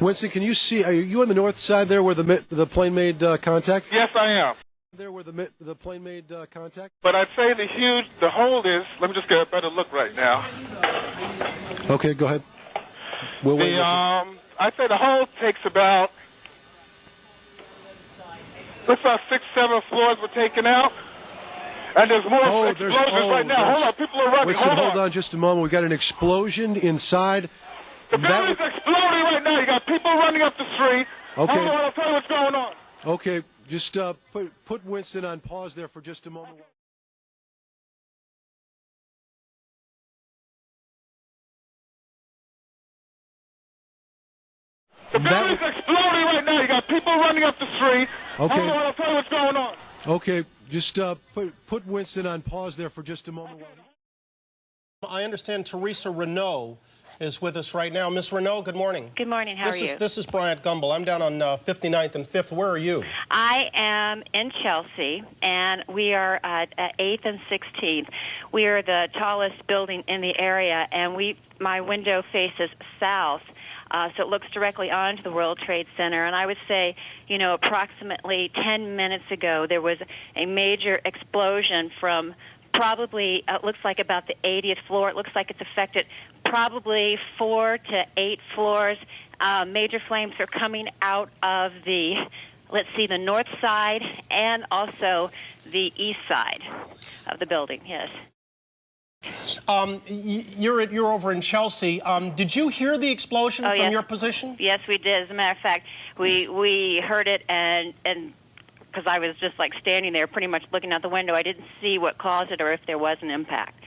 Winston, can you see? Are you on the north side there where the plane made contact? Yes, I am. There where the plane made contact? But I'd say the hold is, let me just get a better look right now. Okay, go ahead. We'll wait. I'd say the hold takes about, looks like 6, 7 floors were taken out. And there's more explosions right now. Hold on, people are running. Winston, hold on just a moment. We've got an explosion inside. The building's exploding right now. You got people running up the street. Okay. Hold on, I'll tell you what's going on. Okay, just put Winston on pause there for just a moment. The building's exploding right now. You got people running up the street. Okay. Hold on, I'll tell you what's going on. Okay, just put Winston on pause there for just a moment. I understand Teresa Renault is with us right now. Miss Renault, good morning. Good morning. How are you? This is Bryant Gumbel. I'm down on 59th and 5th. Where are you? I am in Chelsea, and we are at 8th and 16th. We are the tallest building in the area, and my window faces south. So it looks directly onto the World Trade Center. And I would say, approximately 10 minutes ago, there was a major explosion from probably, it looks like about the 80th floor. It looks like it's affected probably 4 to 8 floors. Major flames are coming out of the north side and also the east side of the building, yes. You're over in Chelsea. Did you hear the explosion from your position? Yes, we did. As a matter of fact, we heard it, and because I was just standing there pretty much looking out the window, I didn't see what caused it or if there was an impact.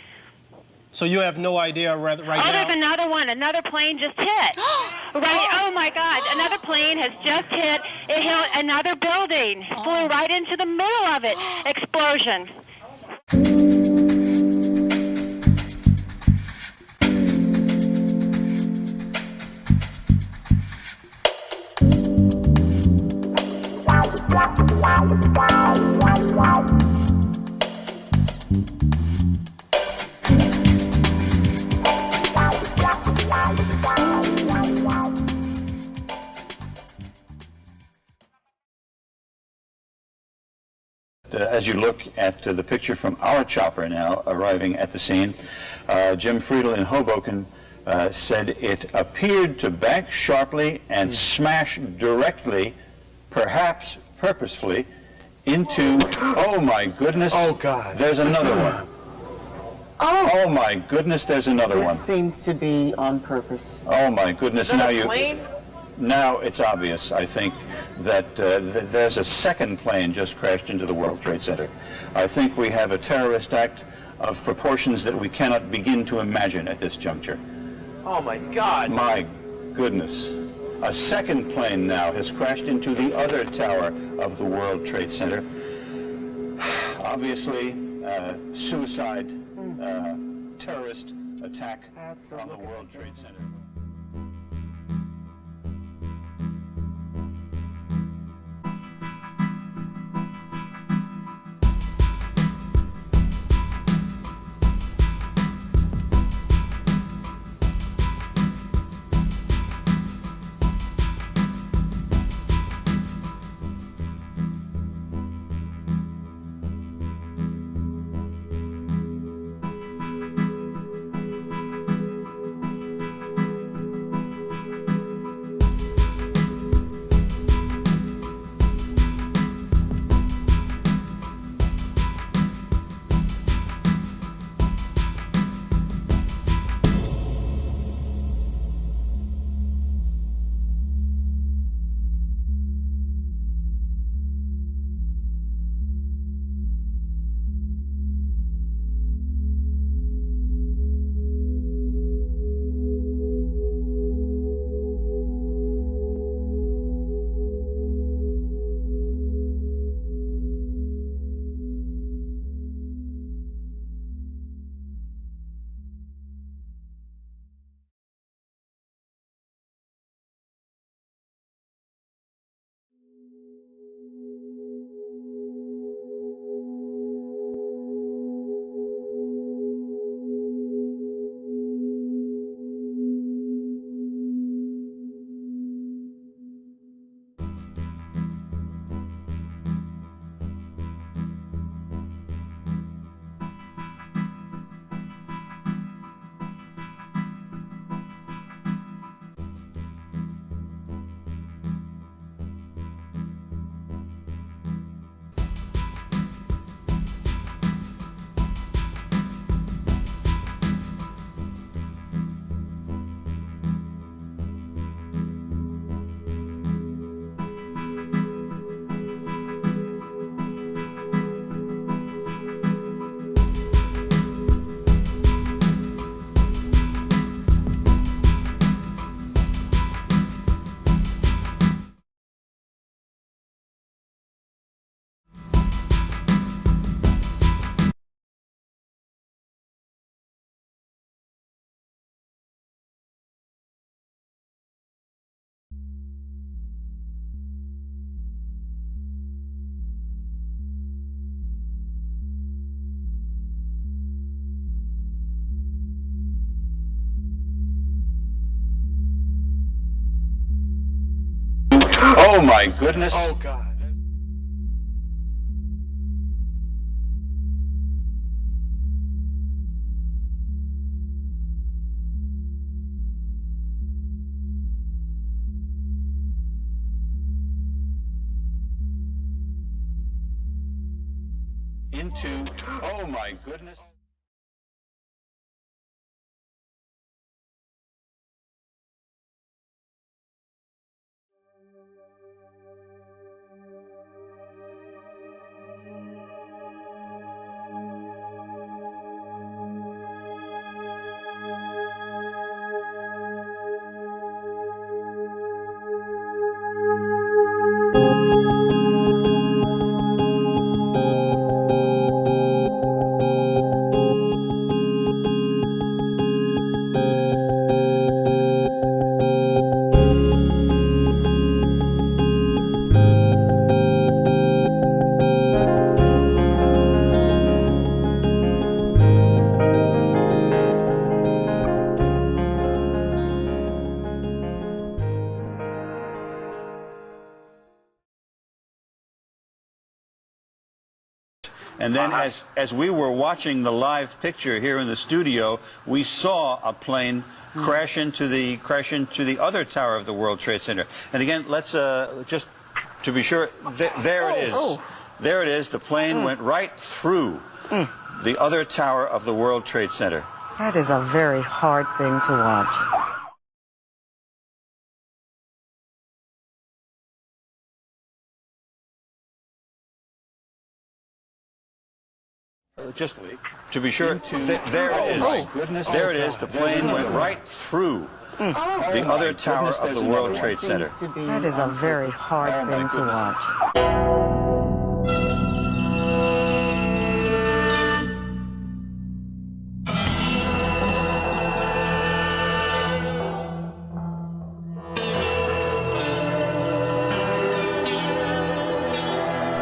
So you have no idea right now? There's another one. Another plane just hit. Right. Oh, my God. Another plane has just hit. It hit another building. Flew right into the middle of it. Explosion. As you look at the picture from our chopper now arriving at the scene, Jim Friedel in Hoboken said it appeared to bank sharply and smash directly, perhaps purposefully, into, oh my goodness, oh God, there's another one. Oh my goodness, there's another one. It seems to be on purpose. Oh my goodness, now it's obvious, I think, that there's a second plane just crashed into the World Trade Center. I think we have a terrorist act of proportions that we cannot begin to imagine at this juncture. Oh my God. My goodness. A second plane now has crashed into the other tower of the World Trade Center. Obviously, suicide, terrorist attack on the World Trade Center. Oh my goodness. Oh, God. Into, oh my goodness. And then as we were watching the live picture here in the studio, we saw a plane crash into the other tower of the World Trade Center. And again, let's just to be sure, there it is. There it is. The plane went right through the other tower of the World Trade Center. That is a very hard thing to watch. Just to be sure, there it is. Oh, goodness. There it is. The plane went right through the other tower of the World Trade Center. That is a very hard thing to watch.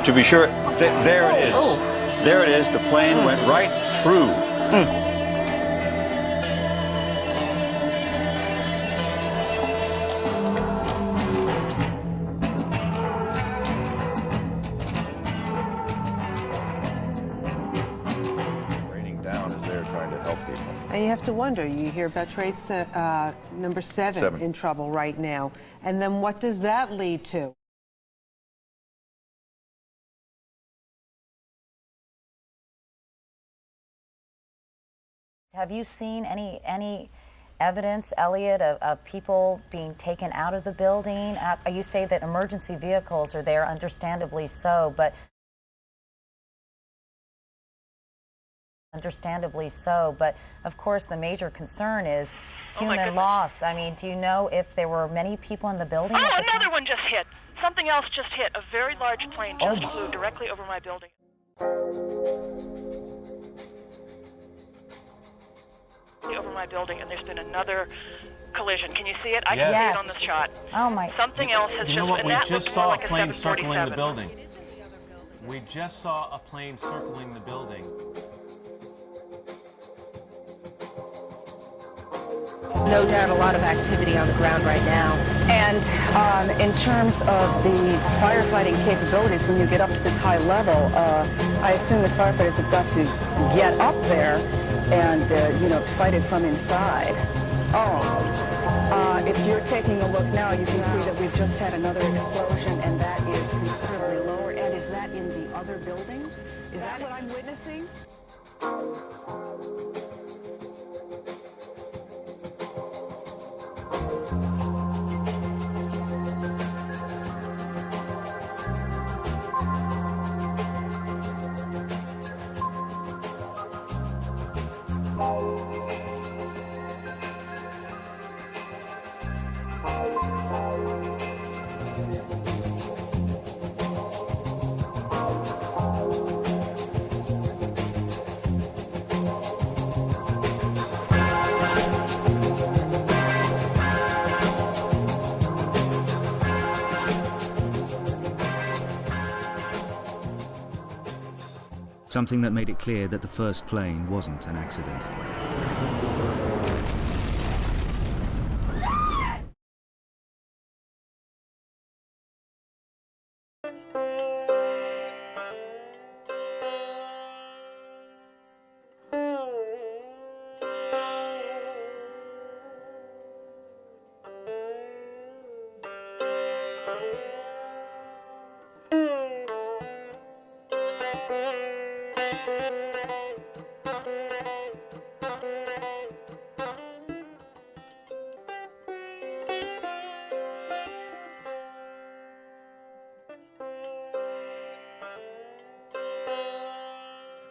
To be sure, there it is. There it is. The plane went right through. Raining down as they're trying to help people. And you have to wonder, you hear about trade number 7 in trouble right now. And then what does that lead to? Have you seen any evidence, Elliot, of people being taken out of the building? You say that emergency vehicles are there, understandably so, but of course the major concern is human loss. I mean, do you know if there were many people in the building? Oh, another one just hit. Something else just hit. A very large plane just flew directly over my building. Over my building, and there's been another collision. Can you see it? I can see it on this shot. Oh my! Something else has You know what? We just saw a plane circling the building. It is in the other building. We just saw a plane circling the building. No doubt a lot of activity on the ground right now. And in terms of the firefighting capabilities, when you get up to this high level, I assume the firefighters have got to get up there and, fight it from inside. If you're taking a look now, you can see that we've just had another explosion, and that is considerably lower. And is that in the other building? Is that what I'm witnessing? Something that made it clear that the first plane wasn't an accident.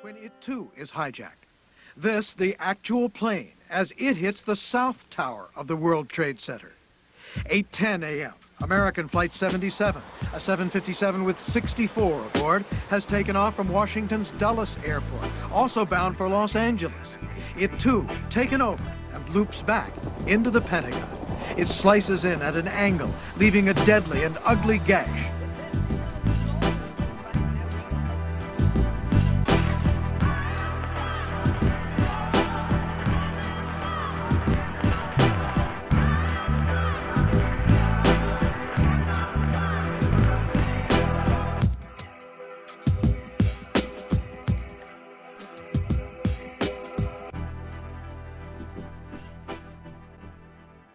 when it too is hijacked. This, the actual plane, as it hits the South Tower of the World Trade Center. 8:10 a.m., American Flight 77, a 757 with 64 aboard, has taken off from Washington's Dulles Airport, also bound for Los Angeles. It too, taken over and loops back into the Pentagon. It slices in at an angle, leaving a deadly and ugly gash.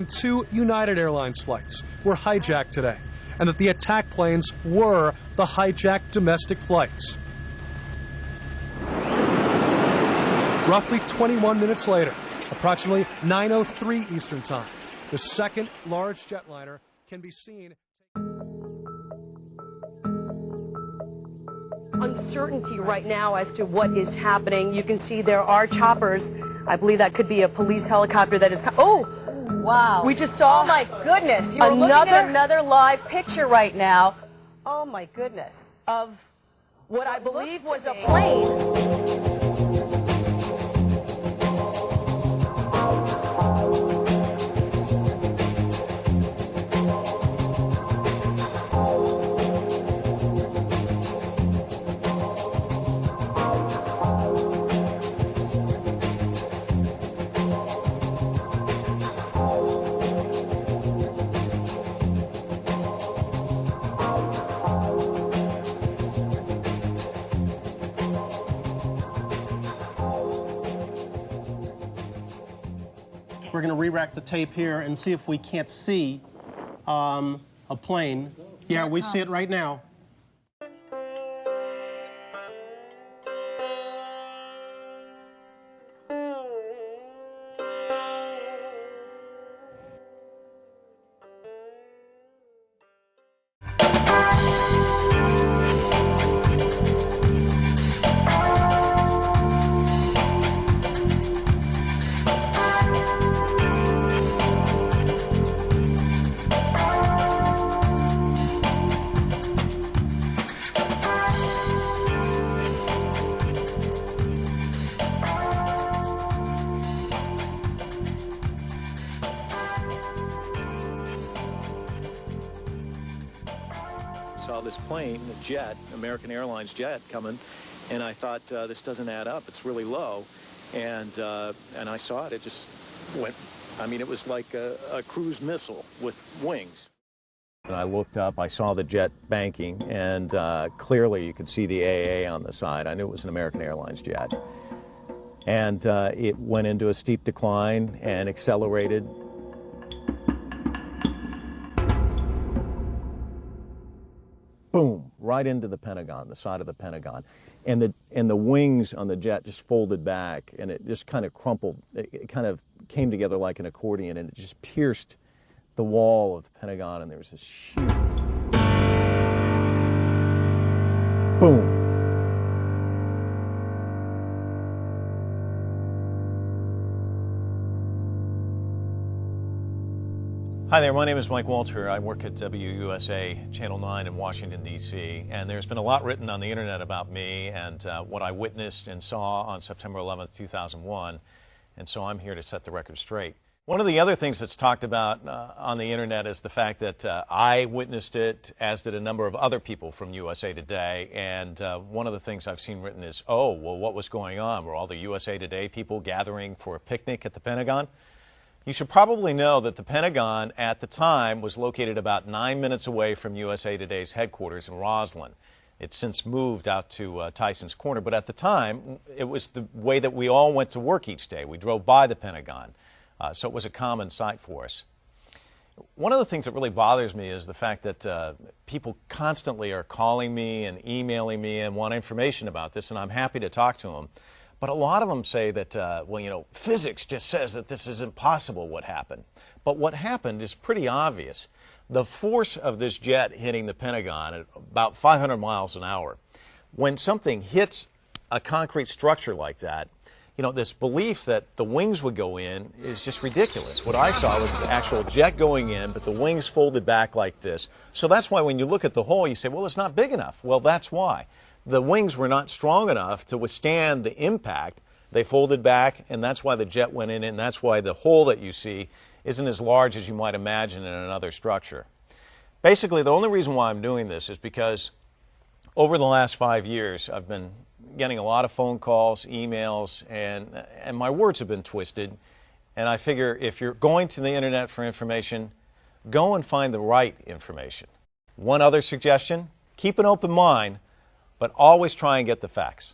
Two United Airlines flights were hijacked today, and that the attack planes were the hijacked domestic flights. Roughly 21 minutes later, approximately 9:03 Eastern Time, the second large jetliner can be seen. Uncertainty right now as to what is happening. You can see there are choppers. I believe that could be a police helicopter that is... Oh! Wow. We just saw... Oh, my goodness. You're another live picture right now. Oh, my goodness. Of what I believe was a plane. We're going to re-rack the tape here and see if we can't see a plane. Yeah, we see it right now. Saw this plane, a jet, American Airlines jet coming, and I thought this doesn't add up. It's really low, and I saw it. It just went. I mean, it was like a cruise missile with wings. And I looked up. I saw the jet banking, and clearly you could see the AA on the side. I knew it was an American Airlines jet, and it went into a steep decline and accelerated. Boom, right into the Pentagon, the side of the Pentagon. And the wings on the jet just folded back, and it just kind of crumpled. It kind of came together like an accordion, and it just pierced the wall of the Pentagon, and there was this huge boom. Hi there, my name is Mike Walter. I work at WUSA Channel 9 in Washington, D.C., and there's been a lot written on the internet about me and what I witnessed and saw on September 11th, 2001, and so I'm here to set the record straight. One of the other things that's talked about on the internet is the fact that I witnessed it, as did a number of other people from USA Today, and one of the things I've seen written is, oh, well, what was going on? Were all the USA Today people gathering for a picnic at the Pentagon? You should probably know that the Pentagon at the time was located about 9 minutes away from USA Today's headquarters in Roslyn. It's since moved out to Tyson's Corner, but at the time, it was the way that we all went to work each day. We drove by the Pentagon, so it was a common sight for us. One of the things that really bothers me is the fact that people constantly are calling me and emailing me and want information about this, and I'm happy to talk to them. But a lot of them say that, well, you know, physics just says that this is impossible what happened. But what happened is pretty obvious. The force of this jet hitting the Pentagon at about 500 miles an hour, when something hits a concrete structure like that, you know, this belief that the wings would go in is just ridiculous. What I saw was the actual jet going in, but the wings folded back like this. So that's why when you look at the hole, you say, well, it's not big enough. Well, that's why. The wings were not strong enough to withstand the impact. They folded back, and that's why the jet went in, and that's why the hole that you see isn't as large as you might imagine in another structure. Basically, the only reason why I'm doing this is because over the last 5 years, I've been getting a lot of phone calls, emails, and my words have been twisted. And I figure if you're going to the internet for information, go and find the right information. One other suggestion, keep an open mind, but always try and get the facts.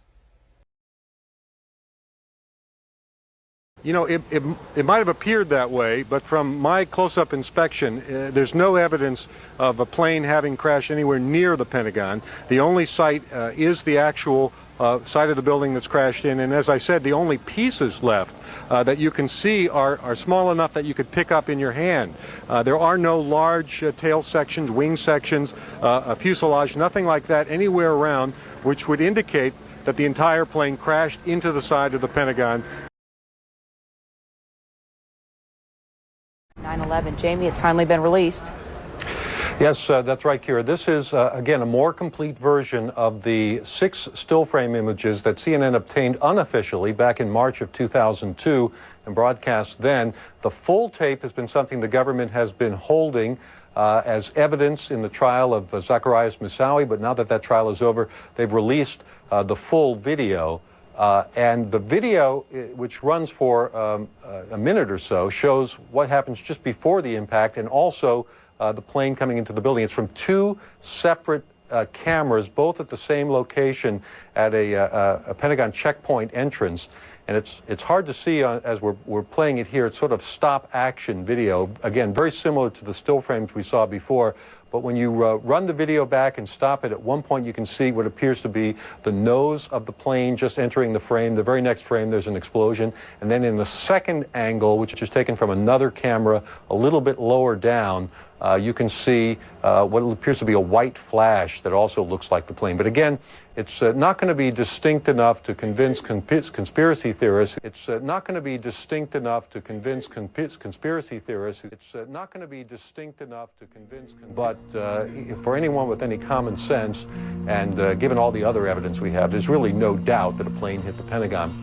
You know, it might have appeared that way, but from my close-up inspection, there's no evidence of a plane having crashed anywhere near the Pentagon. The only site is the actual side of the building that's crashed in, and as I said, the only pieces left that you can see are small enough that you could pick up in your hand. There are no large tail sections, wing sections, a fuselage, nothing like that anywhere around, which would indicate that the entire plane crashed into the side of the Pentagon. 9/11. Jamie, it's finally been released. Yes, that's right, Kira. This is, again, a more complete version of the 6 still frame images that CNN obtained unofficially back in March of 2002 and broadcast then. The full tape has been something the government has been holding as evidence in the trial of Zacarias Moussaoui, but now that that trial is over, they've released the full video. And the video, which runs for a minute or so, shows what happens just before the impact and also the plane coming into the building. It's from 2 separate cameras, both at the same location at a Pentagon checkpoint entrance. And it's hard to see as we're playing it here. It's sort of stop-action video. Again, very similar to the still frames we saw before. But when you run the video back and stop it, at one point you can see what appears to be the nose of the plane just entering the frame. The very next frame, there's an explosion. And then in the second angle, which is taken from another camera a little bit lower down, you can see what appears to be a white flash that also looks like the plane. But again, it's not going to be distinct enough to convince conspiracy theorists. It's not going to be distinct enough to convince conspiracy theorists. It's not going to be distinct enough to convince. But for anyone with any common sense, and given all the other evidence we have, there's really no doubt that a plane hit the Pentagon.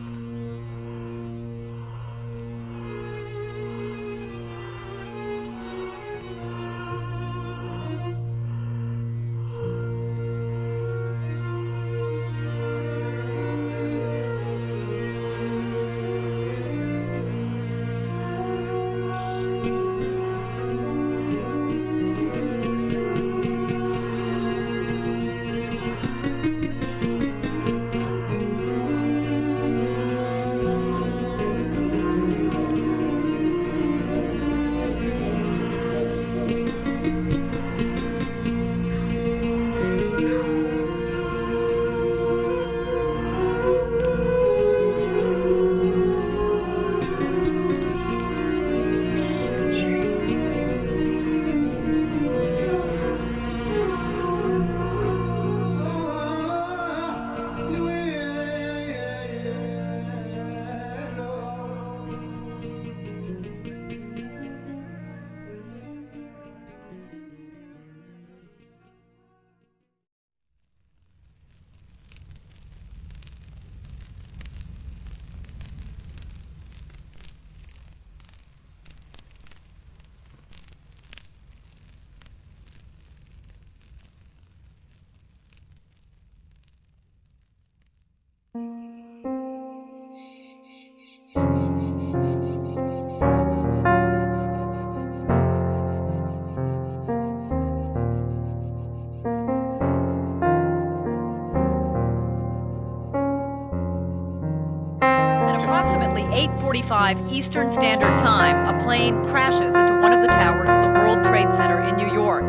Approximately 8:45 Eastern Standard Time, a plane crashes into one of the towers at the World Trade Center in New York.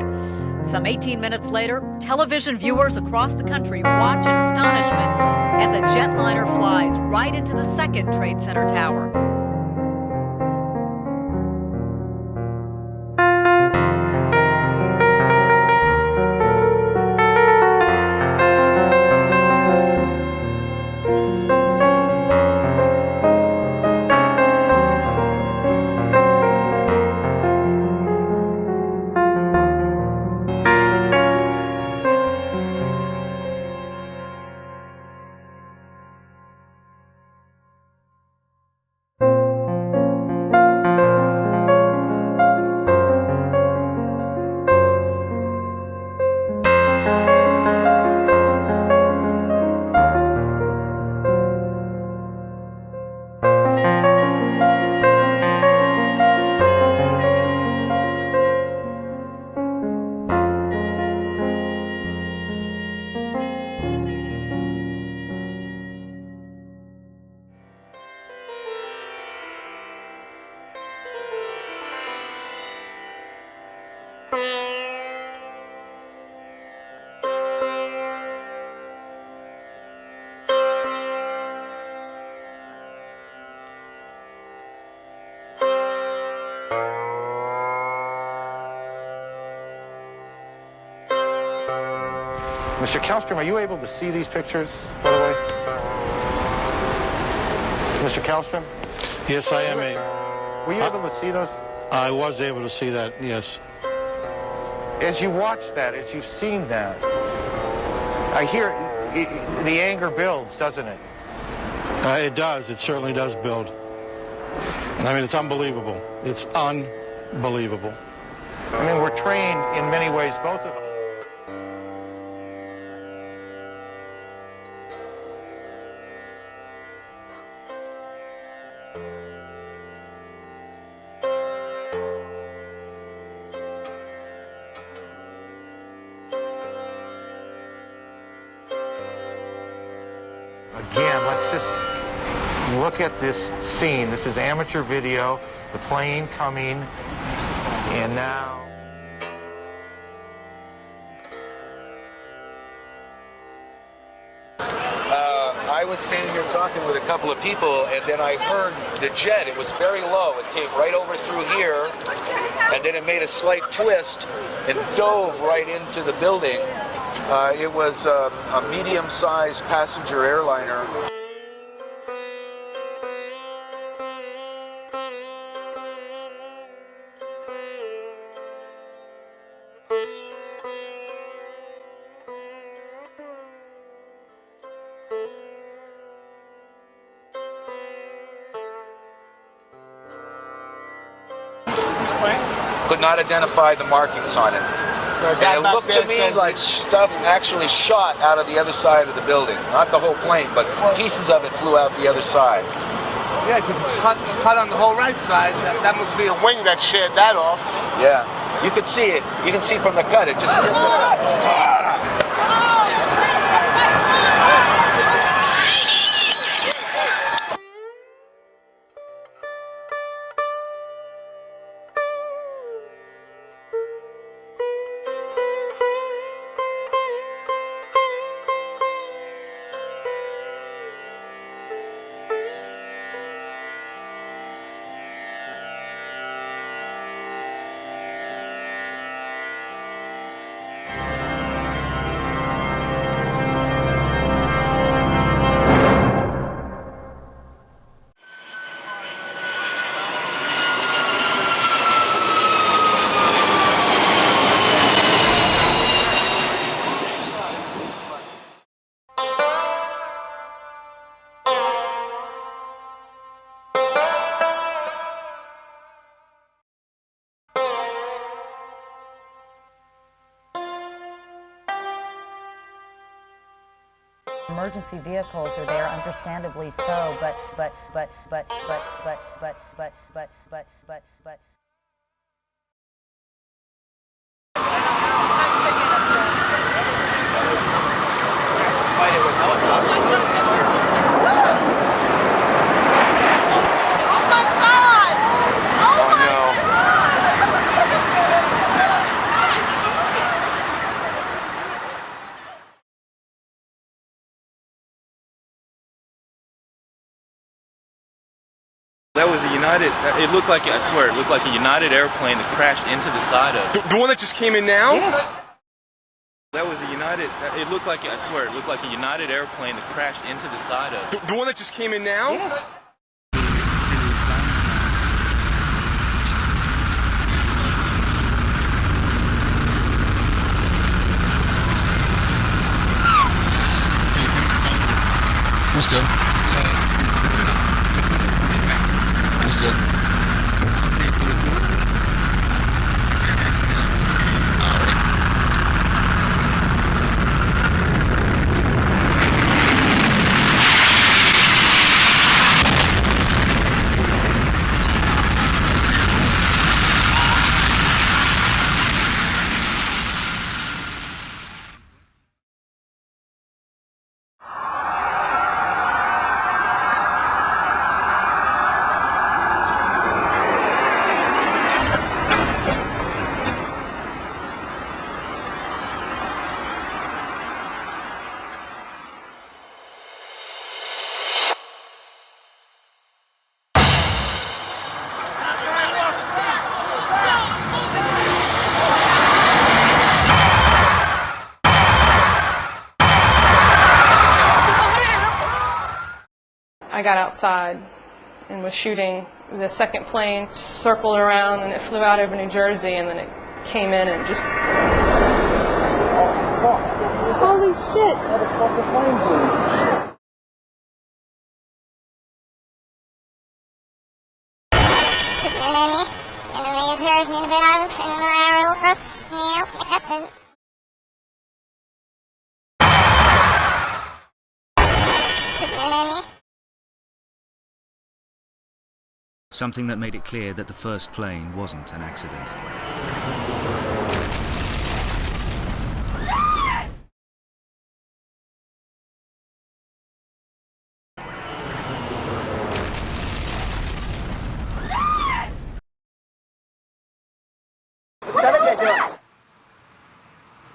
Some 18 minutes later, television viewers across the country watch in astonishment as a jetliner flies right into the second Trade Center tower. Mr. Kallstrom, are you able to see these pictures, by the way? Mr. Kallstrom? Yes, I am able. Were you able to see those? I was able to see that, yes. As you watch that, as you've seen that, I hear the anger builds, doesn't it? It does. It certainly does build. I mean, it's unbelievable. It's unbelievable. I mean, we're trained in many ways, both of us. Again, let's just look at this scene. This is amateur video, the plane coming, and now... I was standing here talking with a couple of people, and then I heard the jet. It was very low. It came right over through here, and then it made a slight twist and dove right into the building. It was a medium-sized passenger airliner. Could not identify the markings on it. And it looked to me like stuff actually shot out of the other side of the building. Not the whole plane, but pieces of it flew out the other side. Yeah, because it's cut on the whole right side. That must be a wing that sheared that off. Yeah, you could see it. You can see from the cut, it just tipped it up. Emergency vehicles are there, understandably so, but. Fight it with helicopters. That was a United, it looked like, I swear, it looked like a United airplane that crashed into the side of... The one that just came in now? Yes. That was a United, it looked like, I swear, it looked like a United airplane that crashed into the side of... The one that just came in now? Yes. What's up? I got outside and was shooting. The second plane circled around and it flew out over New Jersey, and then it came in and just... Holy shit! Something that made it clear that the first plane wasn't an accident.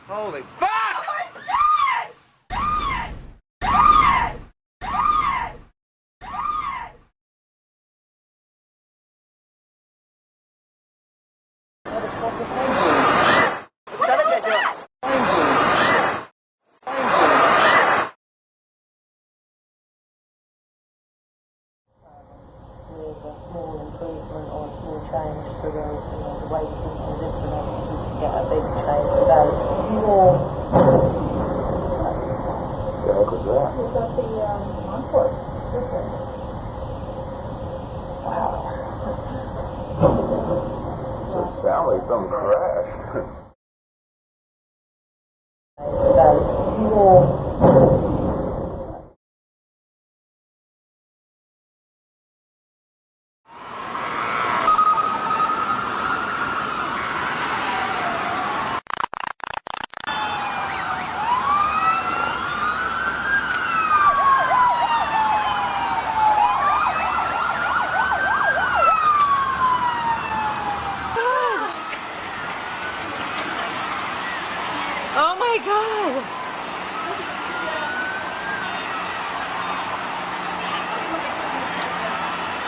Holy fuck! Sound like something crashed. Oh my God!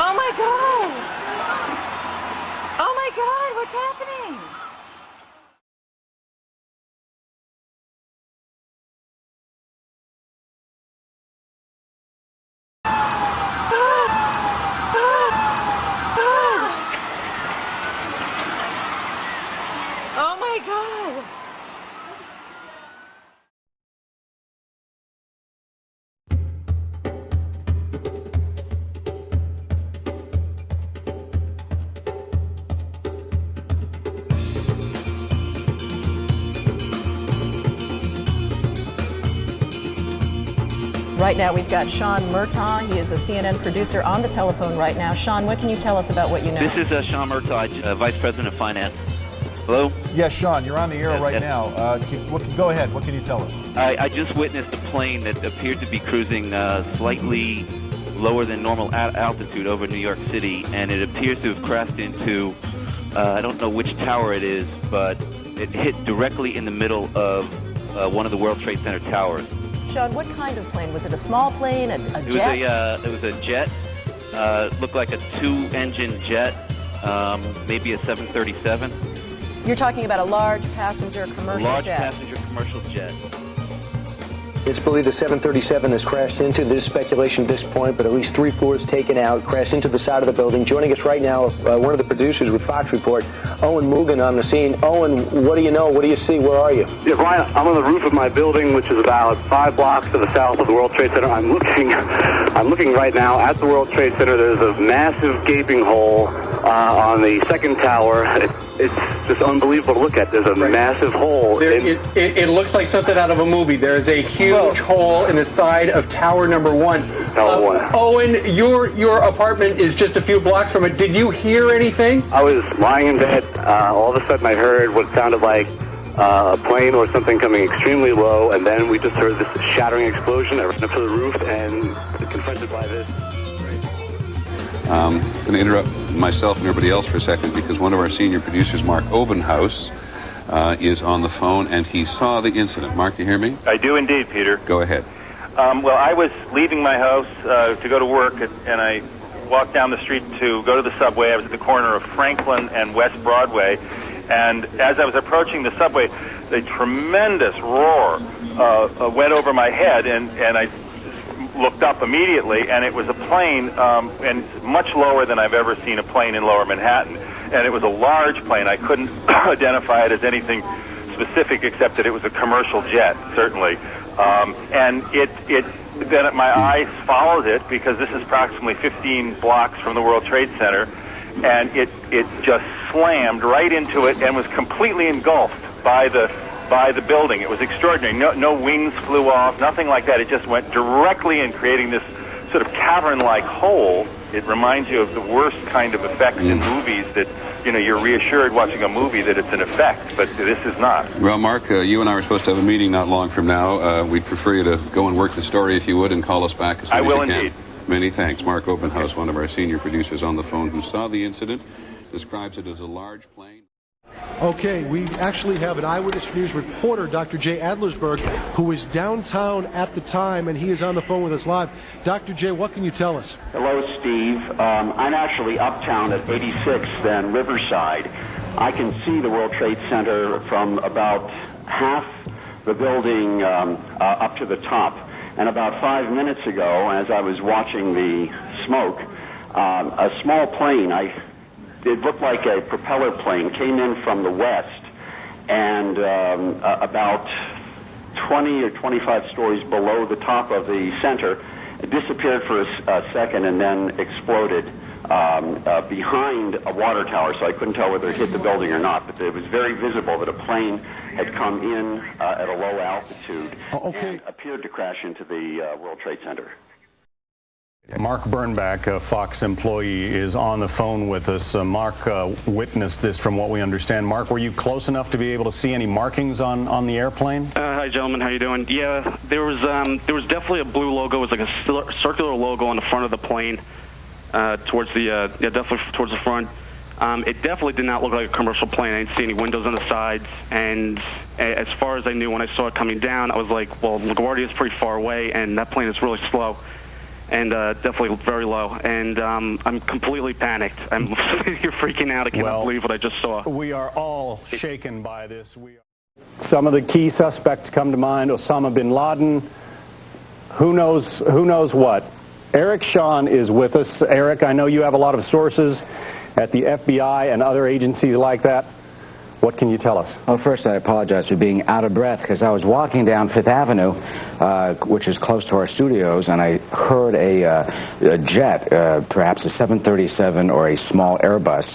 Oh my God! Oh my God, what's happening? Oh my God! Right now we've got Sean Murtaugh. He is a CNN producer on the telephone right now. Sean, what can you tell us about what you know? This is Sean Murtaugh, Vice President of Finance. Hello? Yes, Sean, you're on the air right now. Go ahead. What can you tell us? I just witnessed a plane that appeared to be cruising slightly lower than normal altitude over New York City, and it appears to have crashed into, I don't know which tower it is, but it hit directly in the middle of one of the World Trade Center towers. Sean, what kind of plane? Was it a small plane, a jet? jet? It was a jet. Looked like a two-engine jet, maybe a 737. You're talking about a large passenger commercial jet. Large passenger commercial jet. It's believed the 737 has crashed into, there's speculation at this point, but at least 3 floors taken out, crashed into the side of the building. Joining us right now, one of the producers with Fox Report, Owen Mugen on the scene. Owen, what do you know? What do you see? Where are you? Yeah, Brian, I'm on the roof of my building, which is about 5 blocks to the south of the World Trade Center. I'm looking right now at the World Trade Center. There's a massive gaping hole on the second tower. It's just unbelievable to look at. There's a massive hole. It looks like something out of a movie. There's a huge hole in the side of tower number 1. Tower 1. Owen, your apartment is just a few blocks from it. Did you hear anything? I was lying in bed. All of a sudden I heard what sounded like a plane or something coming extremely low, and then we just heard this shattering explosion. I ran up to the roof and confronted by this. I'm going to interrupt myself and everybody else for a second because one of our senior producers, Mark Obenhaus, is on the phone and he saw the incident. Mark, you hear me? I do indeed, Peter. Go ahead. Well, I was leaving my house to go to work, and I walked down the street to go to the subway. I was at the corner of Franklin and West Broadway, and as I was approaching the subway, a tremendous roar went over my head, and I looked up immediately, and it was a plane, and much lower than I've ever seen a plane in Lower Manhattan. And it was a large plane. I couldn't identify it as anything specific except that it was a commercial jet, certainly. And then my eyes followed it, because this is approximately 15 blocks from the World Trade Center, and it just slammed right into it and was completely engulfed by the building. It was extraordinary. No wings flew off, nothing like that. It just went directly in, creating this sort of cavern-like hole. It reminds you of the worst kind of effects in movies that, you're reassured watching a movie that it's an effect, but this is not. Well, Mark, you and I were supposed to have a meeting not long from now. We'd prefer you to go and work the story if you would, and call us back as soon as you can. I will indeed. Many thanks. Mark Obenhaus, one of our senior producers on the phone, who saw the incident, describes it as a large plane. Okay, we actually have an Eyewitness News reporter, Dr. Jay Adlersberg, who was downtown at the time, and he is on the phone with us live. Dr. Jay, what can you tell us? Hello, Steve. I'm actually uptown at 86th and Riverside. I can see the World Trade Center from about half the building up to the top. And about 5 minutes ago, as I was watching the smoke, a small plane, it looked like a propeller plane, came in from the west, and about 20 or 25 stories below the top of the center, it disappeared for a second and then exploded behind a water tower, so I couldn't tell whether it hit the building or not, but it was very visible that a plane had come in at a low altitude and appeared to crash into the World Trade Center. Mark Bernbach, a Fox employee, is on the phone with us. Mark witnessed this from what we understand. Mark, were you close enough to be able to see any markings on the airplane? Hi, gentlemen. How you doing? Yeah, there was definitely a blue logo. It was like a circular logo on the front of the plane, towards the definitely towards the front. It definitely did not look like a commercial plane. I didn't see any windows on the sides, and as far as I knew, when I saw it coming down, I was like, well, LaGuardia is pretty far away, and that plane is really slow. And definitely very low. And I'm completely panicked. I'm you're freaking out. I cannot believe what I just saw. We are all shaken by this. Some of the key suspects come to mind: Osama bin Laden. Who knows what? Eric Shawn is with us. Eric, I know you have a lot of sources at the FBI and other agencies like that. What can you tell us? Well, first, I apologize for being out of breath, because I was walking down Fifth Avenue, which is close to our studios, and I heard a jet, perhaps a 737 or a small Airbus,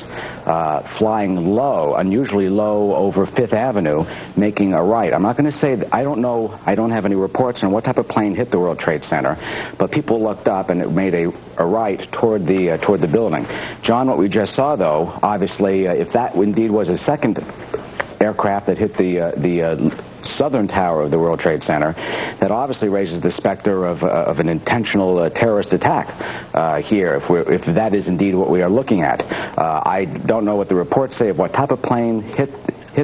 flying low, unusually low over Fifth Avenue, making a right. I'm not going to say that I don't know. I don't have any reports on what type of plane hit the World Trade Center, but people looked up and it made a right toward the building. John, what we just saw, though, obviously, if that indeed was a second aircraft that hit the southern tower of the World Trade Center, that obviously raises the specter of an intentional terrorist attack here, if that is indeed what we are looking at. I don't know what the reports say of what type of plane hit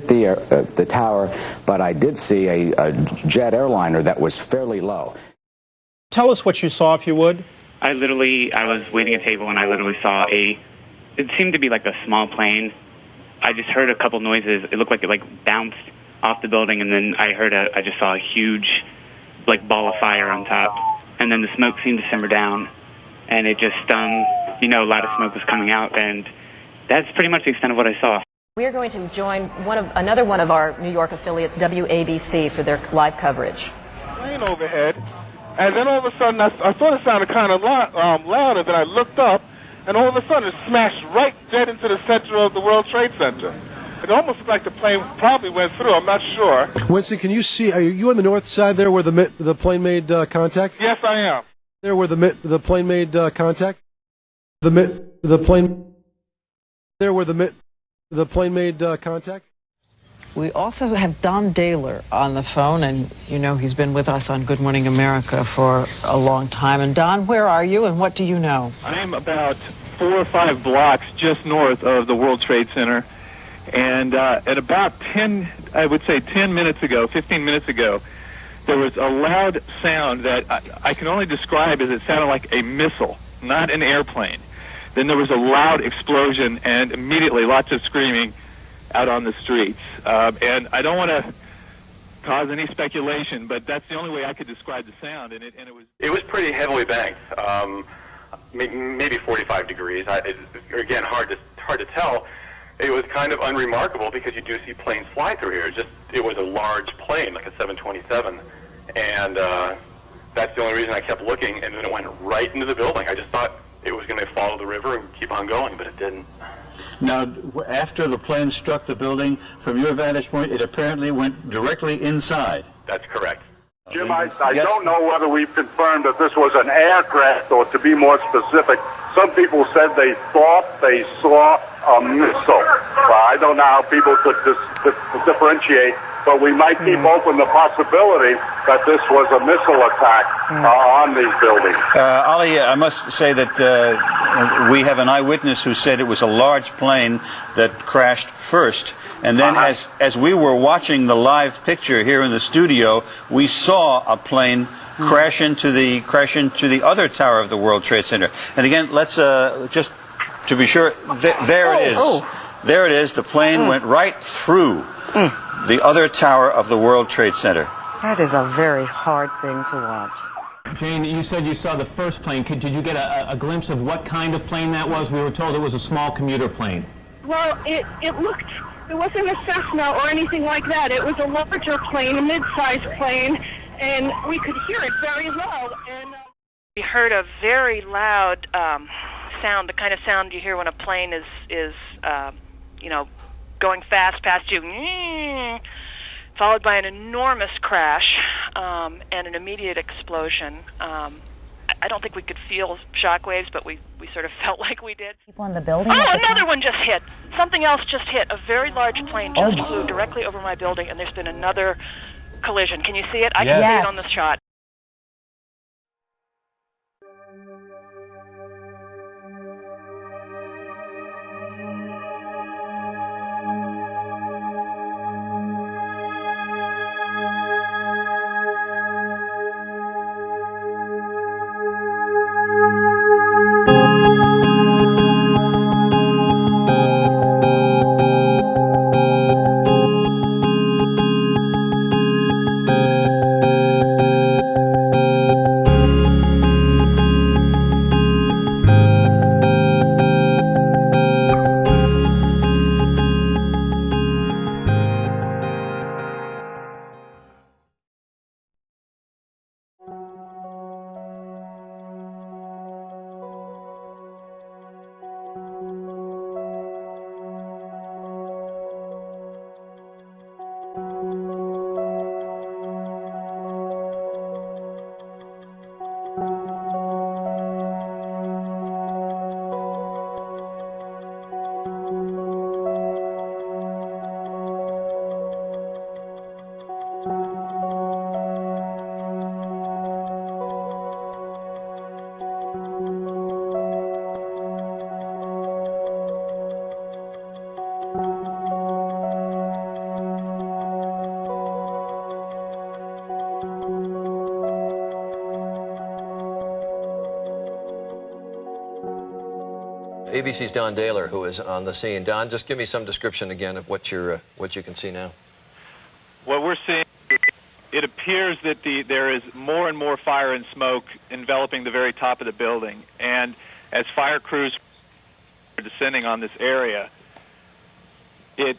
the tower, but I did see a jet airliner that was fairly low. Tell us what you saw, if you would. I was waiting at a table, and I literally saw it seemed to be like a small plane. I just heard a couple noises. It looked like it bounced off the building, and then I just saw a huge ball of fire on top, and then the smoke seemed to simmer down, and it just a lot of smoke was coming out, and that's pretty much the extent of what I saw. We are going to join another one of our New York affiliates, WABC, for their live coverage. Plane overhead, and then all of a sudden I thought it sounded kind of loud, and then I looked up, and all of a sudden it smashed right dead into the center of the World Trade Center. It almost looked like the plane probably went through. I'm not sure. Winston, can you see? Are you on the north side there where the plane made contact? Yes, I am. There where the plane made contact. The plane. There where the plane made contact. We also have Don Daler on the phone, and he's been with us on Good Morning America for a long time. And Don, where are you, and what do you know? I'm about 4 or 5 blocks just north of the World Trade Center, and at about 10 minutes ago, 15 minutes ago, there was a loud sound that I can only describe as it sounded like a missile, not an airplane. Then there was a loud explosion, and immediately lots of screaming out on the streets. And I don't want to cause any speculation, but that's the only way I could describe the sound, and it was... It was pretty heavily banked, maybe 45 degrees. Again, hard to tell. It was kind of unremarkable because you do see planes fly through here. It was a large plane, like a 727, and that's the only reason I kept looking, and then it went right into the building. I just thought it was going to follow the river and keep on going, but it didn't. Now, after the plane struck the building, from your vantage point, it apparently went directly inside. That's correct. Jim, I don't know whether we've confirmed that this was an aircraft, or to be more specific, some people said they thought they saw a missile. Well, I don't know how people could differentiate, but we might keep open the possibility that this was a missile attack on these buildings. Ali, I must say that we have an eyewitness who said it was a large plane that crashed first. And then as we were watching the live picture here in the studio, we saw a plane crash into the other tower of the World Trade Center. And again, let's just to be sure, there it is. There it is. The plane went right through the other tower of the World Trade Center. That is a very hard thing to watch. Jane, you said you saw the first plane. Did you get a glimpse of what kind of plane that was? We were told it was a small commuter plane. Well, it wasn't a Cessna or anything like that. It was a larger plane, a mid-sized plane, and we could hear it very low. And we heard a very loud sound, the kind of sound you hear when a plane is going fast past you, followed by an enormous crash and an immediate explosion. I don't think we could feel shockwaves, but we sort of felt like we did. People in the building? Oh, another one just hit. Something else just hit. A very large plane just flew directly over my building, and there's been another collision. Can you see it? I can see it on this shot. ABC's Don Dahler, who is on the scene. Don, just give me some description again of what you can see now. What we're seeing, it appears that there is more and more fire and smoke enveloping the very top of the building. And as fire crews are descending on this area, it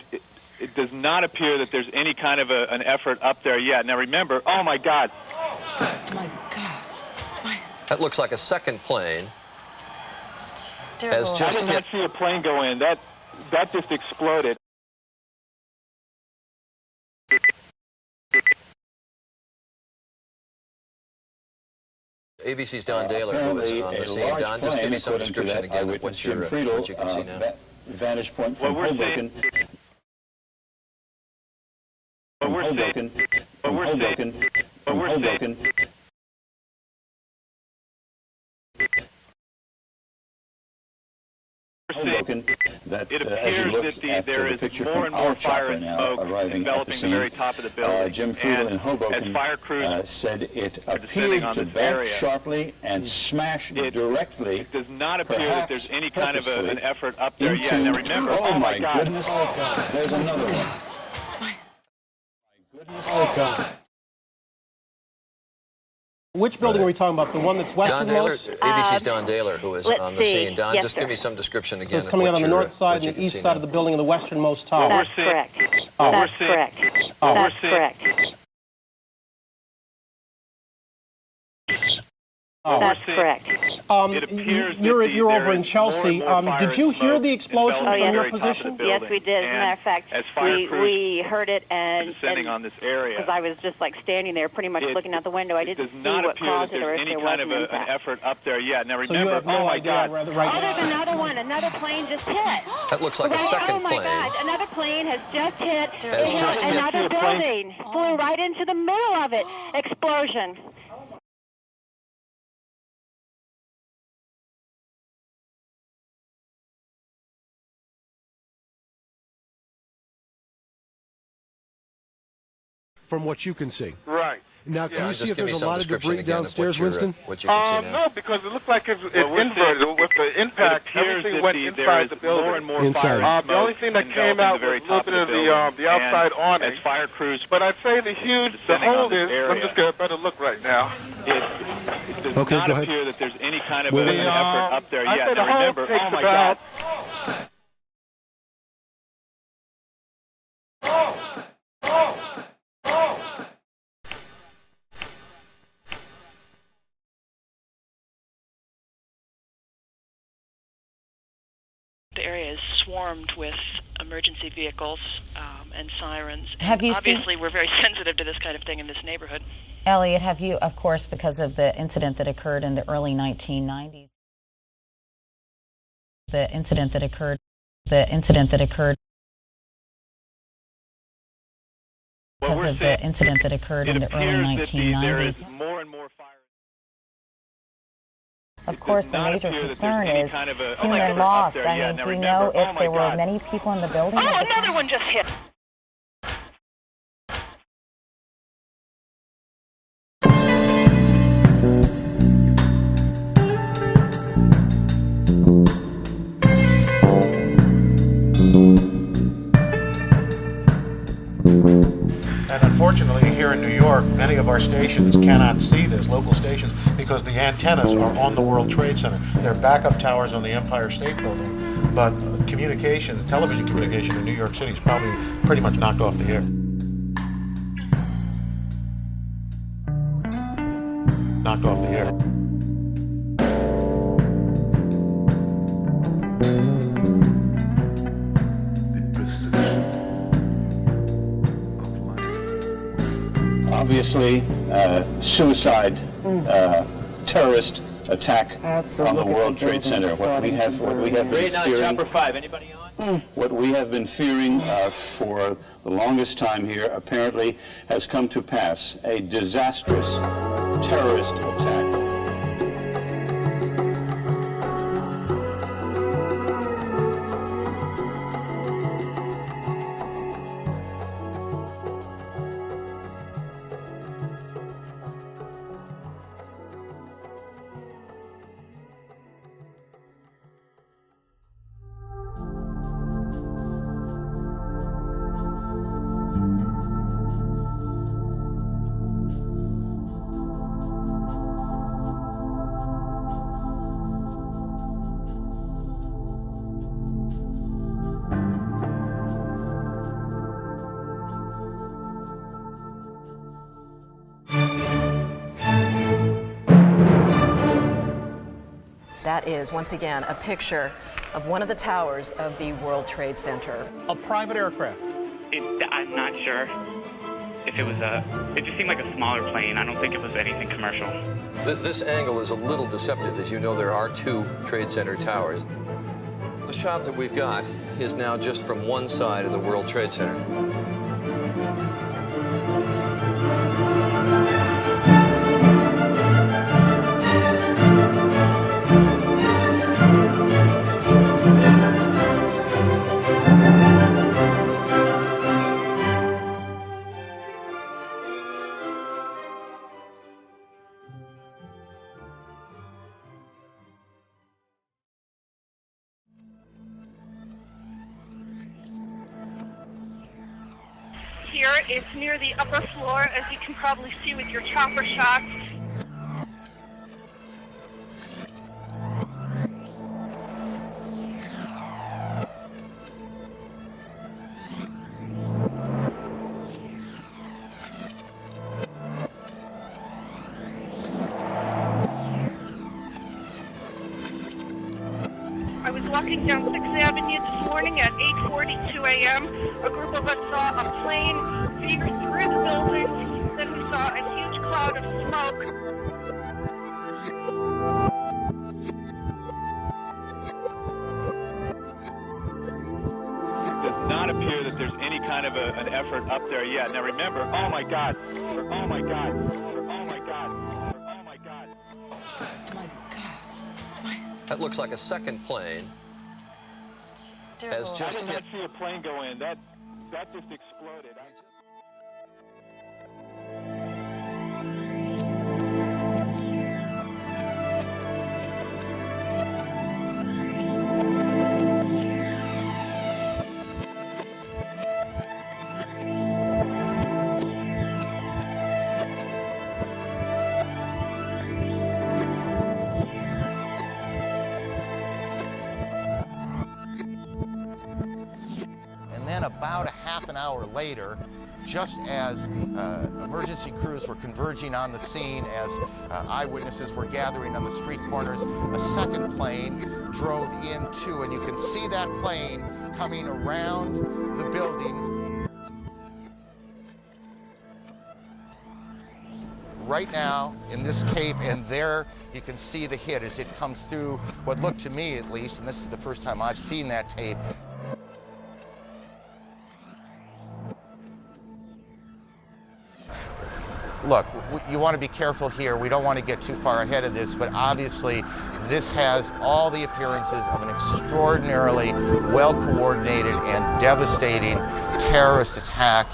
does not appear that there's any kind of an effort up there yet. Now remember, oh my God. Oh my God. That looks like a second plane. I did not see a plane go in. That just exploded. ABC's Don Dahler, who is on the scene. Don, just give me some description again of what you can see now. Vantage point from Hoboken. Hoboken. That it appears that there is more and more fire and smoke enveloping the very top of the building. Jim Friedel in Hoboken as fire crews said it appeared to bank sharply and smash directly. It does not appear that there's any kind of an effort up there yet. Now remember, oh my God. Goodness, there's another one. Oh, God. Which building are we talking about? The one that's westernmost? Don Daler, ABC's Don Daler, who is on the scene. Don, Yes, just give me some description again. So it's coming out on the north side and the east side of the building and the westernmost tower. That's correct. That's correct. That's correct. That's correct. You're over in Chelsea. Did you hear the explosion from your position? Yes, we did. As a matter of fact, we heard it descending on this area. because I was just like standing there, pretty much looking out the window. I didn't see what caused it or if there was an impact. An effort up there yet. Now remember, So you have no idea God. There's another one. Another plane just hit. That looks like a second oh my plane. God! Another plane has just hit Has just hit. another building. Flew right into the middle of it. Explosion. From what you can see. Right. Now, can Yeah. you Just see if give me there's a some lot of description debris again of downstairs, what Winston? No, because it looks like it's inverted. With the impact, everything went inside the building. More and more Inside. fire The only thing that came out was a little bit of the outside awning. As fire crews, But I'd say the descending whole on this is, let me area. just get a better look right now. It does Okay, not go ahead. appear that there's any kind of Wait, an wait. effort up there I'd yet. say the Now whole remember, takes oh my about God. The area is swarmed with emergency vehicles and sirens. Have And you seen- obviously, we're very sensitive to this kind of thing in this neighborhood. Elliot, have you, of course, because of the incident that occurred in the early 1990s, the incident that occurred because of the incident that occurred in the early 1990s. More and more fire. Of course, the not major appear that there's concern any is kind of a- human up loss. there I yet. mean, Now do you know remember, if there were God. many people in the building? Oh, at the another time? one just hit. And unfortunately, here in New York, many of our stations cannot see this, local stations, because the antennas are on the World Trade Center. They're backup towers on the Empire State Building, but communication, television communication in New York City is probably pretty much knocked off the air. Knocked off the air. Obviously, suicide, terrorist attack on the World Trade Center. What we have been fearing. 5. Anybody on? What we have been fearing for the longest time here apparently has come to pass. A disastrous terrorist attack. That is, once again, a picture of one of the towers of the World Trade Center. A private aircraft. I'm not sure if it was it just seemed like a smaller plane. I don't think it was anything commercial. This angle is a little deceptive. As you know, there are 2 Trade Center towers. The shot that we've got is now just from one side of the World Trade Center. here. It's near the upper floor, as you can probably see with your chopper shots. I was walking down 6th Avenue this morning at 8:42 a.m. A group of us saw a plane veer through the building. Then we saw a huge cloud of smoke. It does not appear that there's any kind of an effort up there yet. Now remember, oh my God, oh my God, oh my God, oh my God. That looks like a second plane has I just did hit. not see a plane go in. That just exploded. And then about a half an hour later, just as emergency crews were converging on the scene, as eyewitnesses were gathering on the street corners, a second plane drove in too, and you can see that plane coming around the building. Right now, in this tape, and there you can see the hit as it comes through what looked to me, at least, and this is the first time I've seen that tape. Look, you want to be careful here. We don't want to get too far ahead of this, but obviously this has all the appearances of an extraordinarily well-coordinated and devastating terrorist attack.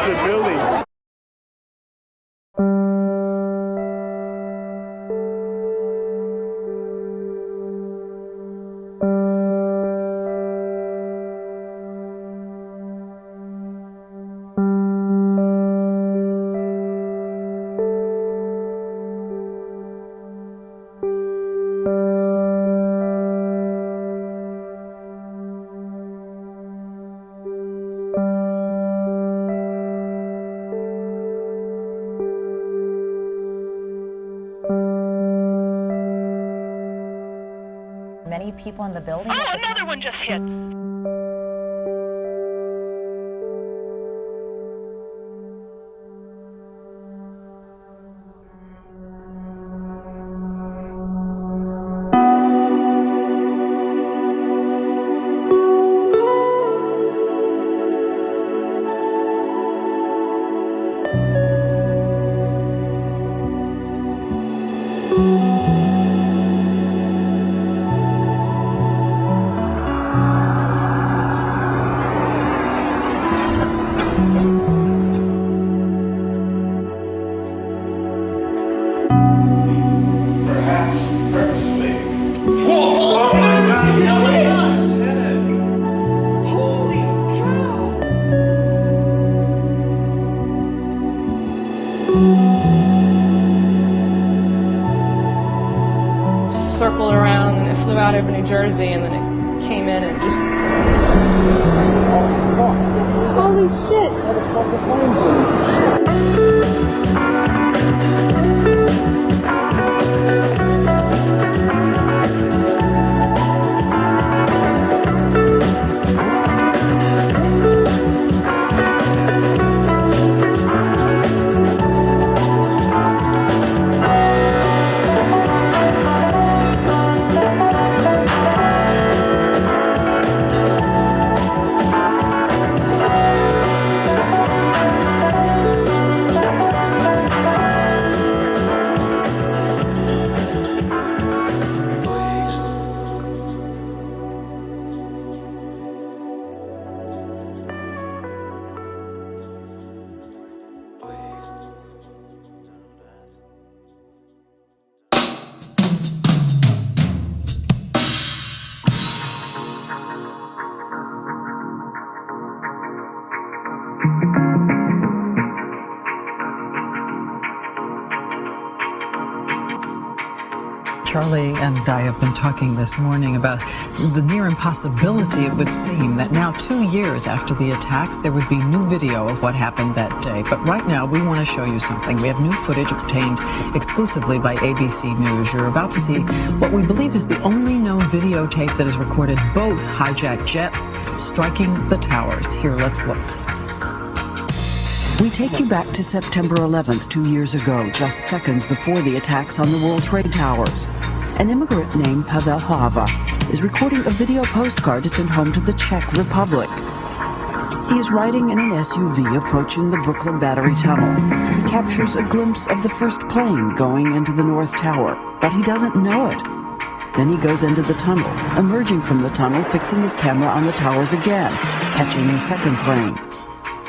the building. Many people in the building. Oh, another one just hit. Circled around and it flew out over New Jersey and then it came in and just... Holy shit! Charlie and I have been talking this morning about the near impossibility it would seem that now 2 years after the attacks there would be new video of what happened that day. But right now we want to show you something. We have new footage obtained exclusively by ABC News. You're about to see what we believe is the only known videotape that has recorded both hijacked jets striking the towers. Here, let's look. We take you back to September 11th, 2 years ago, just seconds before the attacks on the World Trade Towers. An immigrant named Pavel Hlava is recording a video postcard to send home to the Czech Republic. He is riding in an SUV approaching the Brooklyn Battery Tunnel. He captures a glimpse of the first plane going into the North Tower, but he doesn't know it. Then he goes into the tunnel, emerging from the tunnel, fixing his camera on the towers again, catching the second plane.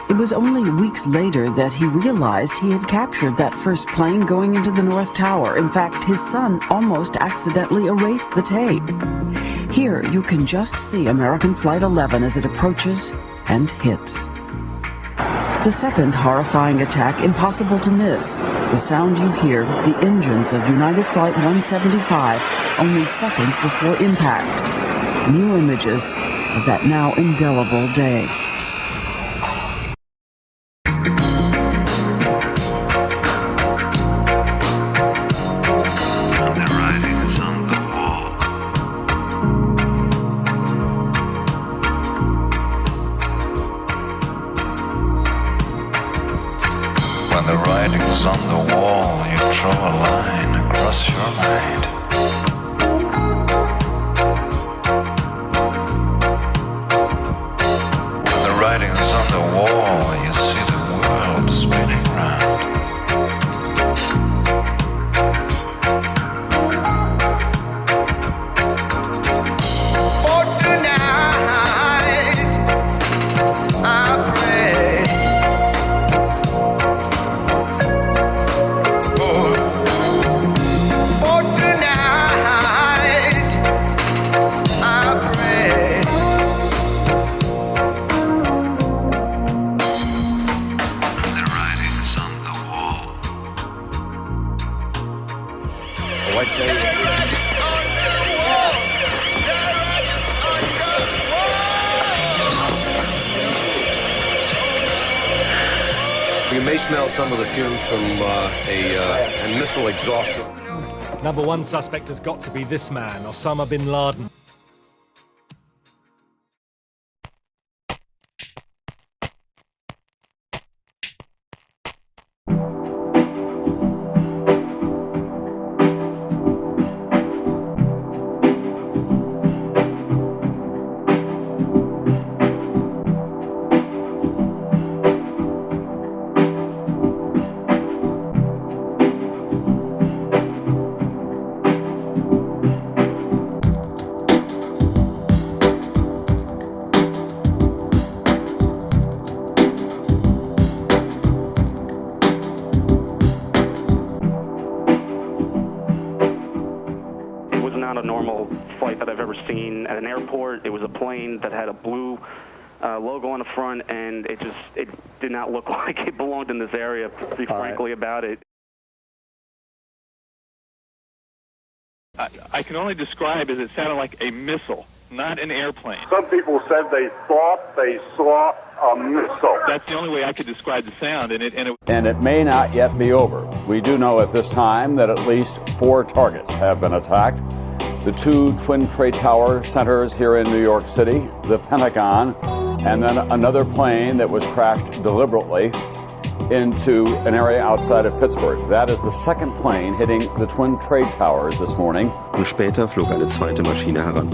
It was only weeks later that he realized he had captured that first plane going into the North Tower. In fact, his son almost accidentally erased the tape. Here, you can just see American Flight 11 as it approaches and hits. The second horrifying attack, impossible to miss. The sound you hear, the engines of United Flight 175, only seconds before impact. New images of that now indelible day. When the writing's on the wall, you draw a line across your mind. When the writing's on the wall, you see the world spinning round. For tonight, I pray You may smell some of the fumes from a missile exhaust. Number one suspect has got to be this man, Osama bin Laden. Not a normal flight that I've ever seen at an airport. It was a plane that had a blue logo on the front, and it did not look like it belonged in this area, to be frankly about it. I can only describe as it sounded like a missile, not an airplane. Some people said they thought they saw a missile. That's the only way I could describe the sound, and it may not yet be over. We do know at this time that at least 4 targets have been attacked. The 2 Twin Trade Tower centers here in New York City, the Pentagon, and then another plane that was crashed deliberately into an area outside of Pittsburgh. That is the second plane hitting the Twin Trade Towers this morning. Und später flog eine zweite Maschine heran.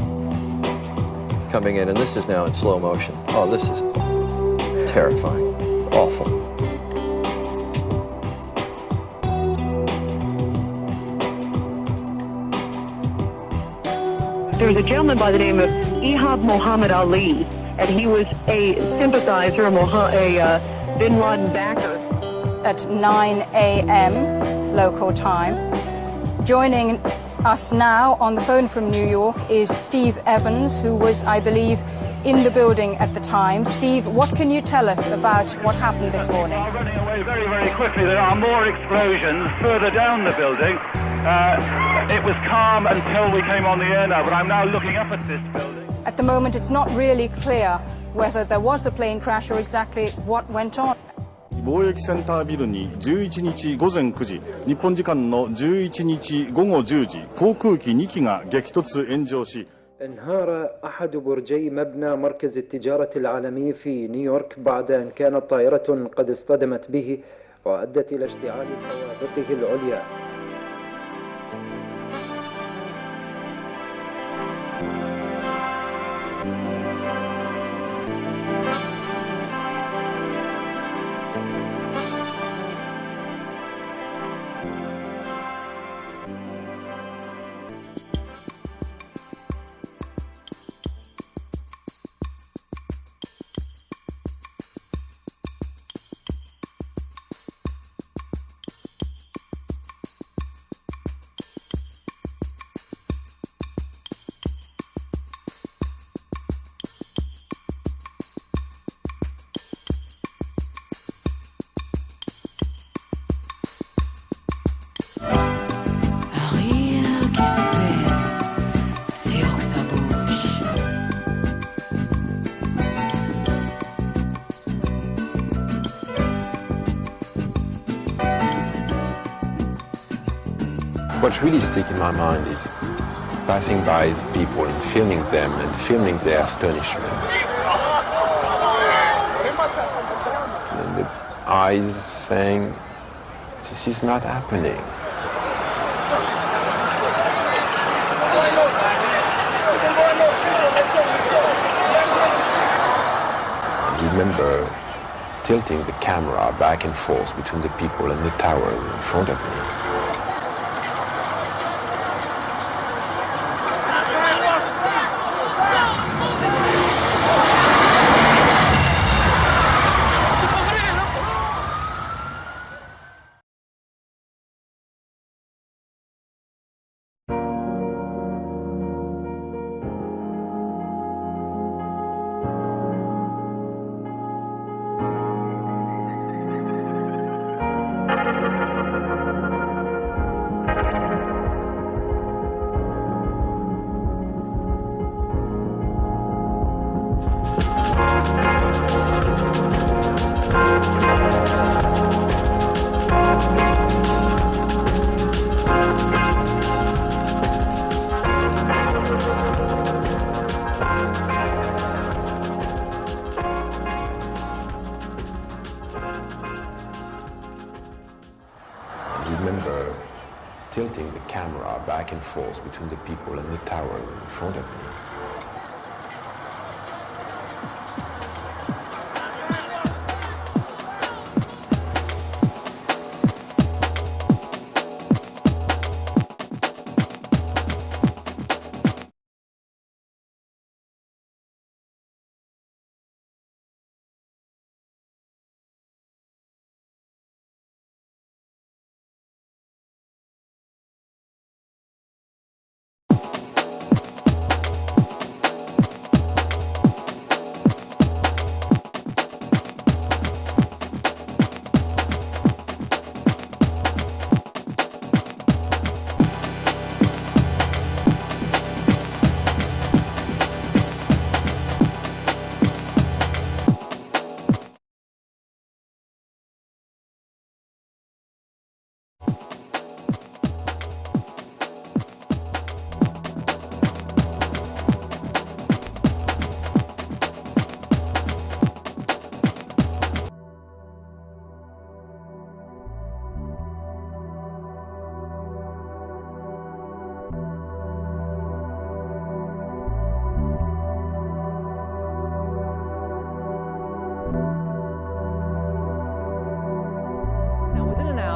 Coming in, and this is now in slow motion. Oh, this is terrifying. Awful. There was a gentleman by the name of Ihab Muhammad Ali, and he was a sympathizer, a bin Laden backer. At 9 a.m. local time. Joining us now on the phone from New York is Steve Evans, who was, I believe, in the building at the time. Steve, what can you tell us about what happened this morning? Running away very, very quickly. There are more explosions further down the building. It was calm until we came on the air now, but I'm now looking up at this building. At the moment, it's not really clear whether there was a plane crash or exactly what went on. 貿易センタービルに11日午前9時、日本時間の11日午後10時、航空機2機が激突炎上し、انهار أحد برجي مبنى مركز التجارة العالمي في نيويورك بعد أن كانت طائرة قد اصطدمت به وأدت إلى اشتعال طوابقه العليا. What's really sticking in my mind is passing by people and filming them and filming their astonishment. And the eyes saying, this is not happening. I remember tilting the camera back and forth between the people and the tower in front of me. tilting the camera back and forth between the people and the tower in front of me.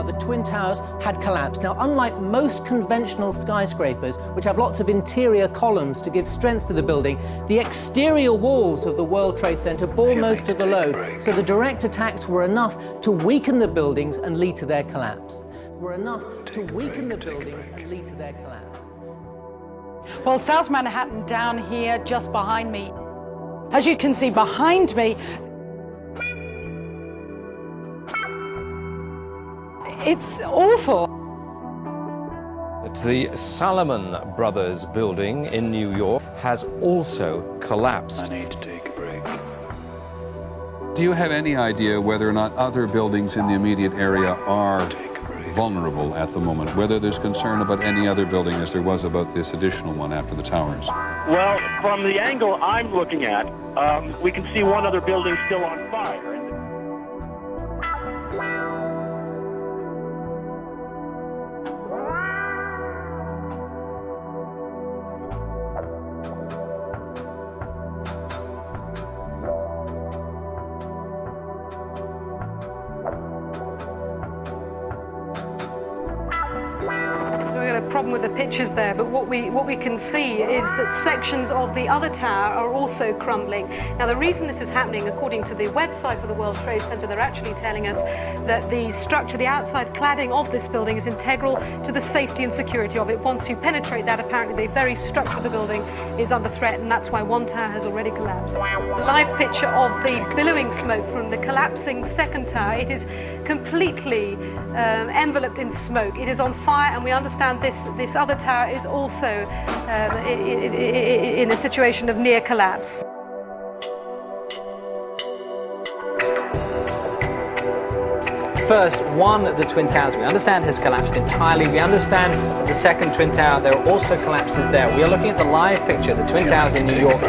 The Twin Towers had collapsed. Now, unlike most conventional skyscrapers, which have lots of interior columns to give strength to the building, the exterior walls of the World Trade Center bore most of the load, so the direct attacks were enough to weaken the buildings and lead to their collapse. Well, South Manhattan down here just behind me. As you can see behind me, it's awful. The Salomon Brothers building in New York has also collapsed. I need to take a break. Do you have any idea whether or not other buildings in the immediate area are vulnerable at the moment? Whether there's concern about any other building as there was about this additional one after the towers? Well, from the angle I'm looking at, we can see one other building still on fire. Problem with the pictures there, but what we can see is that sections of the other tower are also crumbling. Now, the reason this is happening, according to the website for the World Trade Center, they're actually telling us that the structure, the outside cladding of this building is integral to the safety and security of it. Once you penetrate that, apparently the very structure of the building is under threat, and that's why one tower has already collapsed. A live picture of the billowing smoke from the collapsing second tower. It is completely enveloped in smoke. It is on fire, and we understand this other tower is also in a situation of near collapse. First, one of the Twin Towers we understand has collapsed entirely. We understand that the second Twin Tower, there are also collapses there. We are looking at the live picture, the Twin Towers in New York.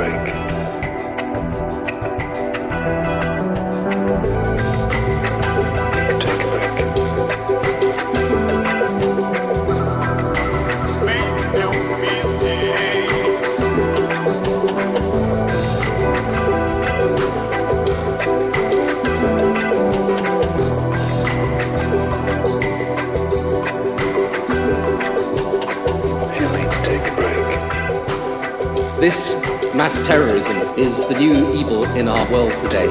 This mass terrorism is the new evil in our world today.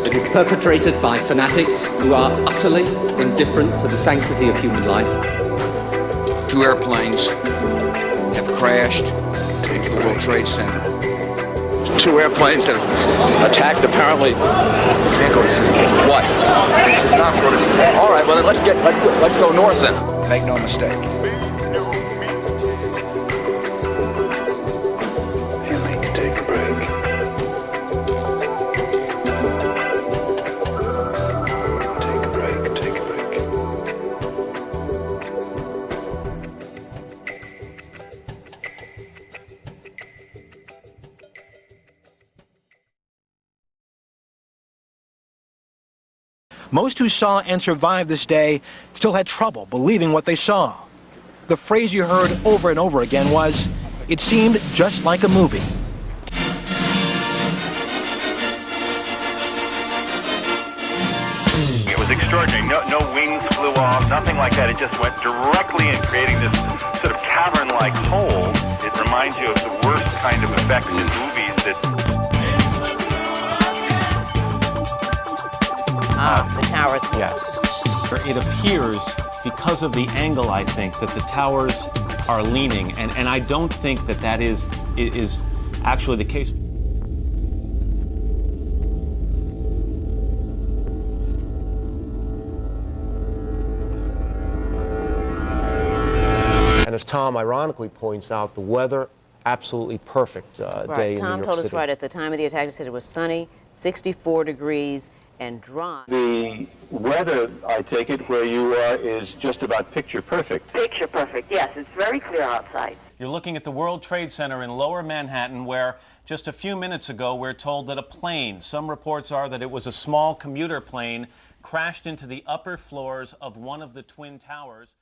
It is perpetrated by fanatics who are utterly indifferent to the sanctity of human life. 2 airplanes have crashed into the World Trade Center. 2 airplanes have attacked, apparently. Can't go to sleep. What? This is not go to sleep. All right, well then let's go north then. Make no mistake. Most who saw and survived this day still had trouble believing what they saw. the phrase you heard over and over again was, "It seemed just like a movie." It was extraordinary. No wings flew off, nothing like that. It just went directly in, creating this sort of cavern-like hole. It reminds you of the worst kind of effects in movies that... The towers. Yes. It appears, because of the angle, I think, that the towers are leaning, and I don't think that that is actually the case. And as Tom ironically points out, the weather, absolutely perfect day in New York City. Tom told us right at the time of the attack, he said it was sunny, 64 degrees, and dry. The weather, I take it, where you are is just about picture perfect. Picture perfect, yes. It's very clear outside. You're looking at the World Trade Center in Lower Manhattan, where just a few minutes ago we're told that a plane, some reports are that it was a small commuter plane, crashed into the upper floors of one of the Twin Towers.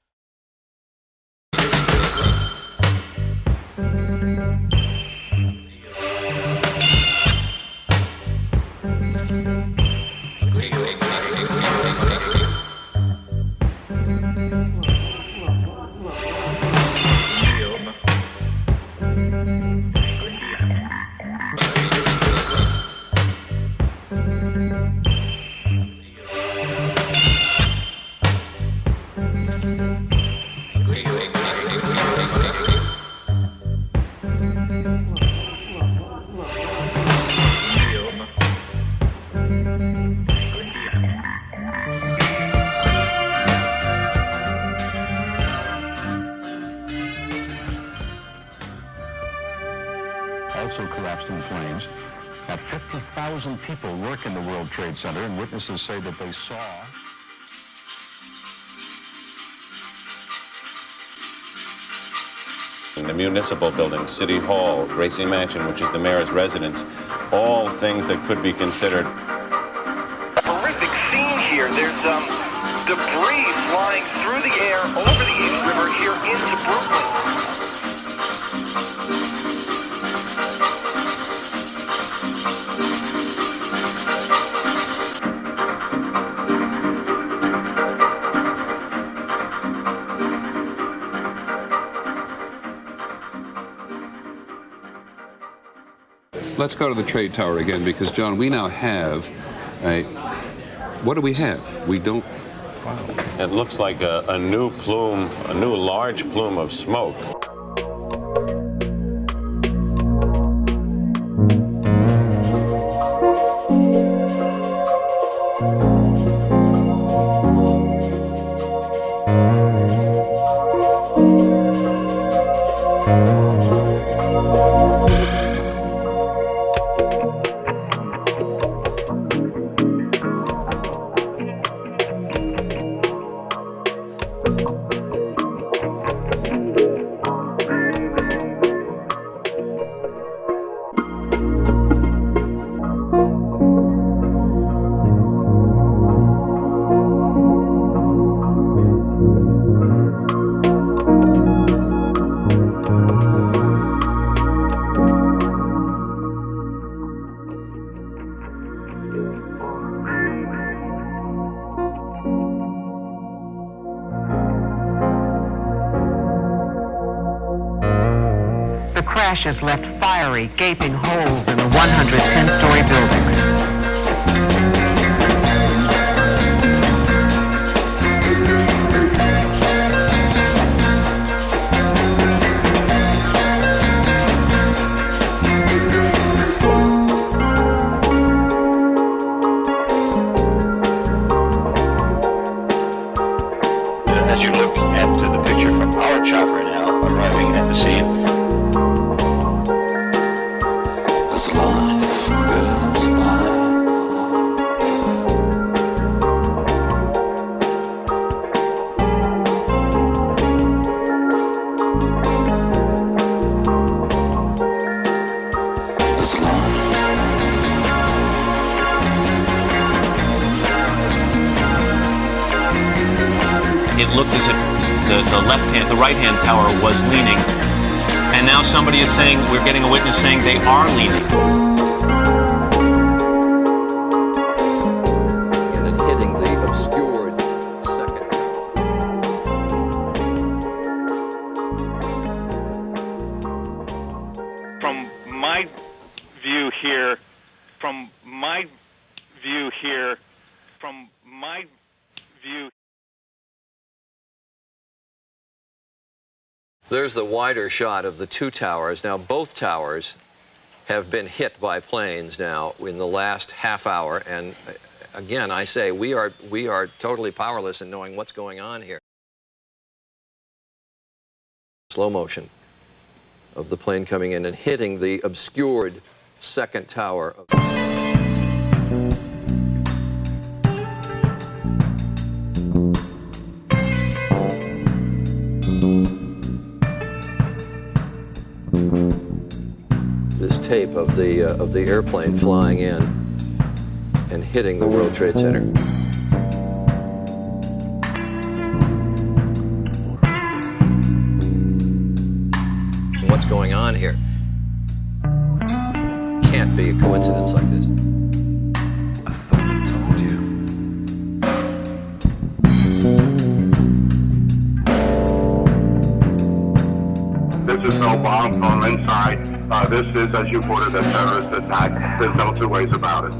Also collapsed in flames. About 50,000 people work in the World Trade Center, and witnesses say that they saw... The municipal building, City Hall, Gracie Mansion, which is the mayor's residence, all things that could be considered. Horrific scene here. There's debris flying through the air over the East River here into Brooklyn. Let's go to the Trade Tower again, because, John, we now have a... What do we have? We don't... It looks like a new plume, a new large plume of smoke. Crashes left fiery, gaping holes in the 110-story buildings. As you look at the picture from our chopper now, arriving at the scene, as life goes by. As life. It looked as if the right-hand tower was leaning. And now somebody is saying, we're getting a witness saying they are leaning. And then hitting the obscured second. From my view here, from my view here, from my view. There's the wider shot of the two towers. Now, both towers have been hit by planes now in the last half hour. And again, I say we are totally powerless in knowing what's going on here. Slow motion of the plane coming in and hitting the obscured second tower. This tape of the airplane flying in and hitting the World Trade Center. What's going on here? Can't be a coincidence like this. I thought I told you. This is no bomb from inside. This is, as you put it, a terrorist attack. There's no two ways about it.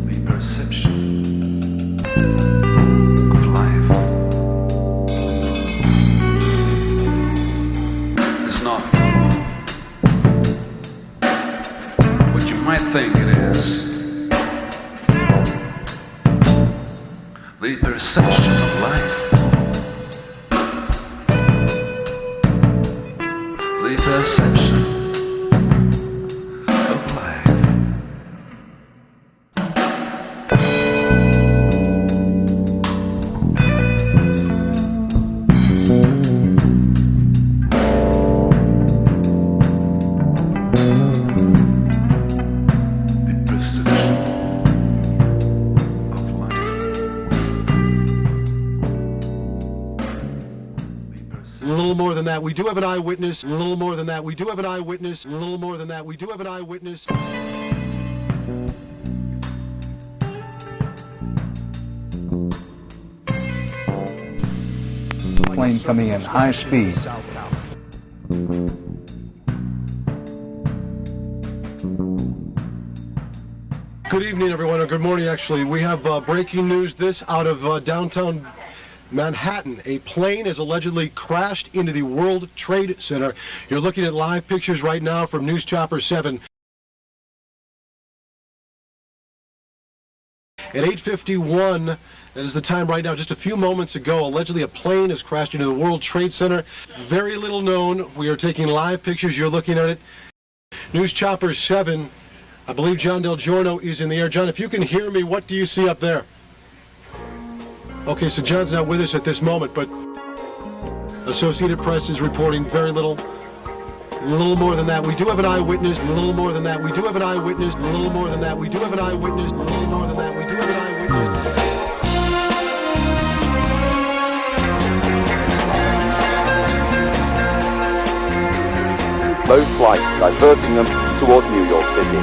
The perception of life is not what you might think it is. The perception of life. The perception of life. The perception of life. A little more than that, we do have an eyewitness. A little more than that, we do have an eyewitness. A little more than that, we do have an eyewitness. Plane coming in high speed. Good evening, everyone, or good morning, actually. We have breaking news, this out of downtown Manhattan. A plane has allegedly crashed into the World Trade Center. You're looking at live pictures right now from News Chopper 7. At 8:51, that is the time right now, just a few moments ago, allegedly a plane has crashed into the World Trade Center. Very little known. We are taking live pictures. You're looking at it. News Chopper 7. I believe John Del Giorno is in the air. John, if you can hear me, what do you see up there? Okay, so John's not with us at this moment, but Associated Press is reporting very little. A little more than that, we do have an eyewitness. A little more than that, we do have an eyewitness. A little more than that, we do have an eyewitness. A little more than that, we do have an eyewitness. Load flights diverting them towards New York City.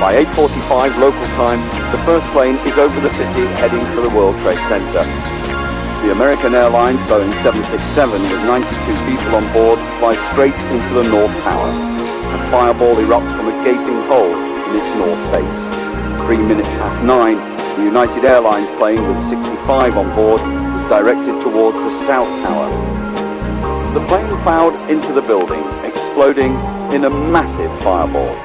By 8:45 local time, the first plane is over the city heading for the World Trade Center. The American Airlines Boeing 767 with 92 people on board flies straight into the North Tower. A fireball erupts from a gaping hole in its north face. 3 minutes past 9, the United Airlines plane with 65 on board was directed towards the South Tower. The plane plowed into the building, exploding in a massive fireball.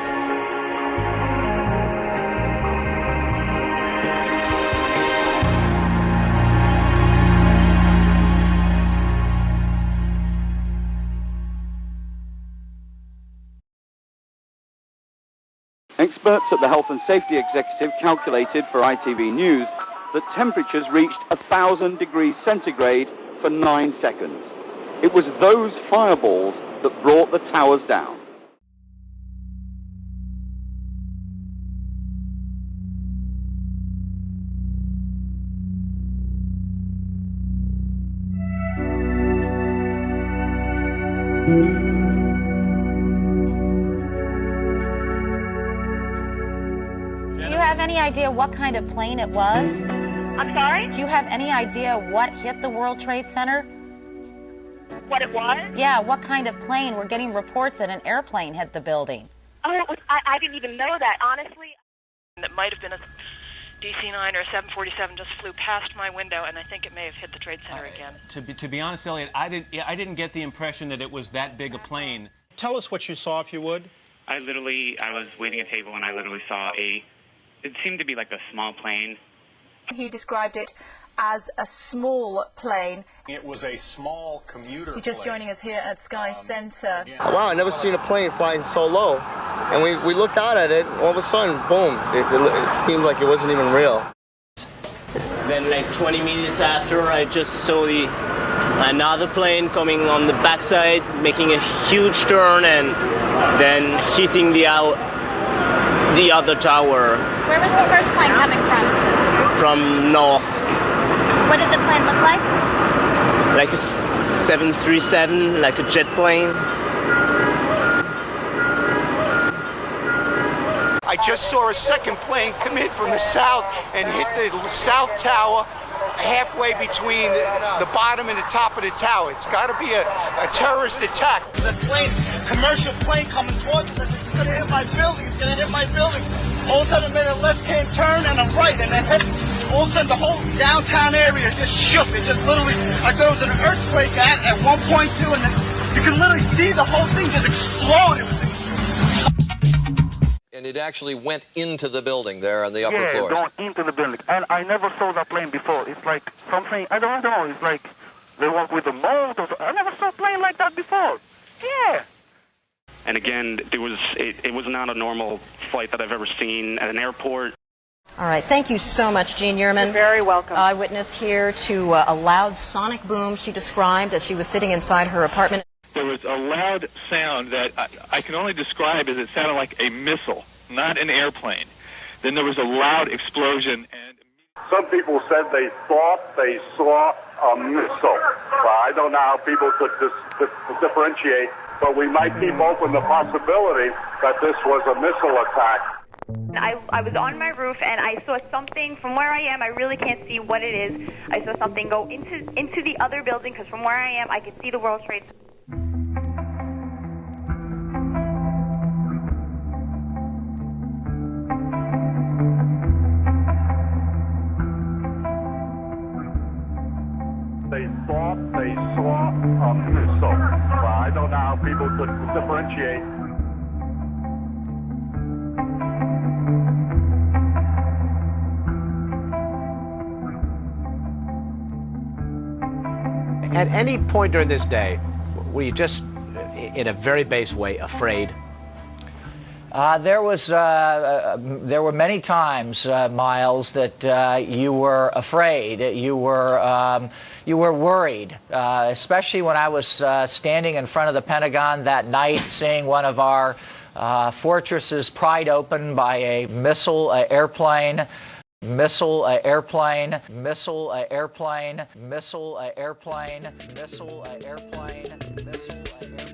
Experts at the Health and Safety Executive calculated for ITV News that temperatures reached 1,000 degrees centigrade for 9 seconds. It was those fireballs that brought the towers down. have any idea what kind of plane it was? I'm sorry? Do you have any idea what hit the World Trade Center? What it was? Yeah, what kind of plane? We're getting reports that an airplane hit the building. Oh, I didn't even know that, honestly. That might have been a DC-9 or a 747 just flew past my window, and I think it may have hit the Trade Center again. To be honest, Elliot, I didn't get the impression that it was that big a plane. Tell us what you saw, if you would. I was waiting at a table, and I literally saw it seemed to be like a small plane. He described it as a small plane. It was a small commuter plane. You're just joining us here at Sky Center. Wow, I never seen a plane flying so low. And we looked out at it, all of a sudden, boom, it seemed like it wasn't even real. Then like 20 minutes after, I just saw another plane coming on the backside, making a huge turn and then hitting the other tower. Where was the first plane coming from? From north. What did the plane look like? Like a 737, like a jet plane. I just saw a second plane come in from the south and hit the south tower halfway between the bottom and the top of the tower. It's got to be a terrorist attack. The commercial plane coming towards us, it's going to hit my building, it's going to hit my building. All of a sudden, it made a left-hand turn and a right, and then hit. All of a sudden, the whole downtown area just shook. It just literally, like there was an earthquake at 1.2, and then you can literally see the whole thing just explode. And it actually went into the building there on the upper floors. Yeah, going into the building. And I never saw that plane before. It's like something, I don't know, it's like they work with a mold or something. I never saw a plane like that before. Yeah. And again, it was not a normal flight that I've ever seen at an airport. All right, thank you so much, Jean Yearman. You're very welcome. Eyewitness here to a loud sonic boom she described as she was sitting inside her apartment. There was a loud sound that I can only describe as it sounded like a missile, not an airplane. Then there was a loud explosion. And some people said they thought they saw a missile. Well, I don't know how people could differentiate, but we might keep open the possibility that this was a missile attack. I was on my roof and I saw something from where I am. I really can't see what it is. I saw something go into the other building because from where I am, I could see the World Trade Center. They thought they saw a missile. Well, I don't know how people could differentiate. At any point during this day, were you just, in a very base way, afraid? There were many times, Miles, that you were afraid. You were worried, especially when I was standing in front of the Pentagon that night, seeing one of our fortresses pried open by a missile airplane. Missile airplane, missile airplane, missile airplane, missile airplane, missile airplane.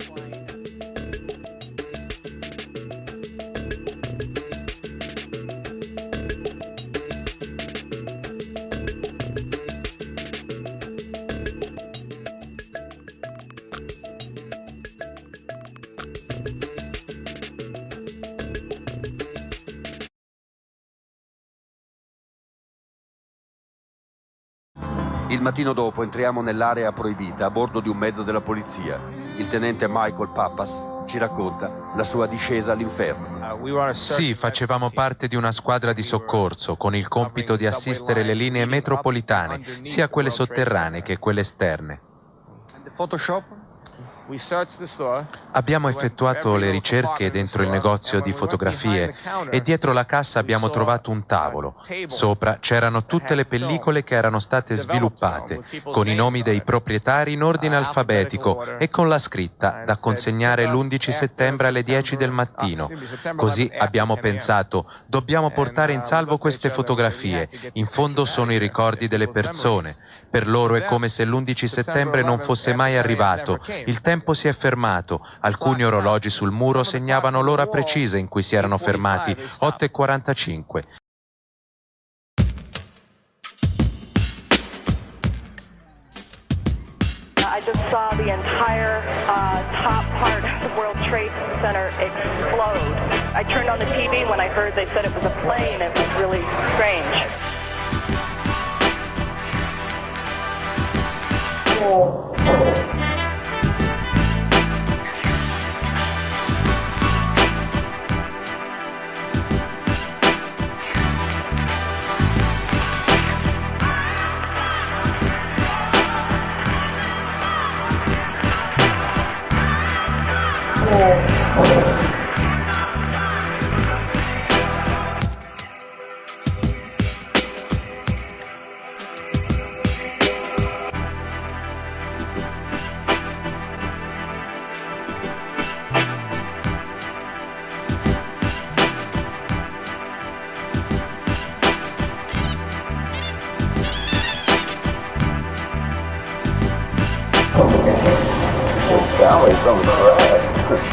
Il mattino dopo entriamo nell'area proibita a bordo di un mezzo della polizia. Il tenente Michael Pappas ci racconta la sua discesa all'inferno. Sì, facevamo parte di una squadra di soccorso con il compito di assistere le linee metropolitane, sia quelle sotterranee che quelle esterne. Abbiamo effettuato le ricerche dentro il negozio di fotografie e dietro la cassa abbiamo trovato un tavolo. Sopra c'erano tutte le pellicole che erano state sviluppate, con i nomi dei proprietari in ordine alfabetico e con la scritta da consegnare l'11 settembre alle 10 del mattino. Così abbiamo pensato, dobbiamo portare in salvo queste fotografie. In fondo sono i ricordi delle persone. Per loro è come se l'11 settembre non fosse mai arrivato. Il tempo si è fermato. Alcuni orologi sul muro segnavano l'ora precisa in cui si erano fermati, 8:45. saw the entire top part of the World Trade Center explode. I turned on the TV when I heard they said it was a plane. It was really strange. Sally's on the track.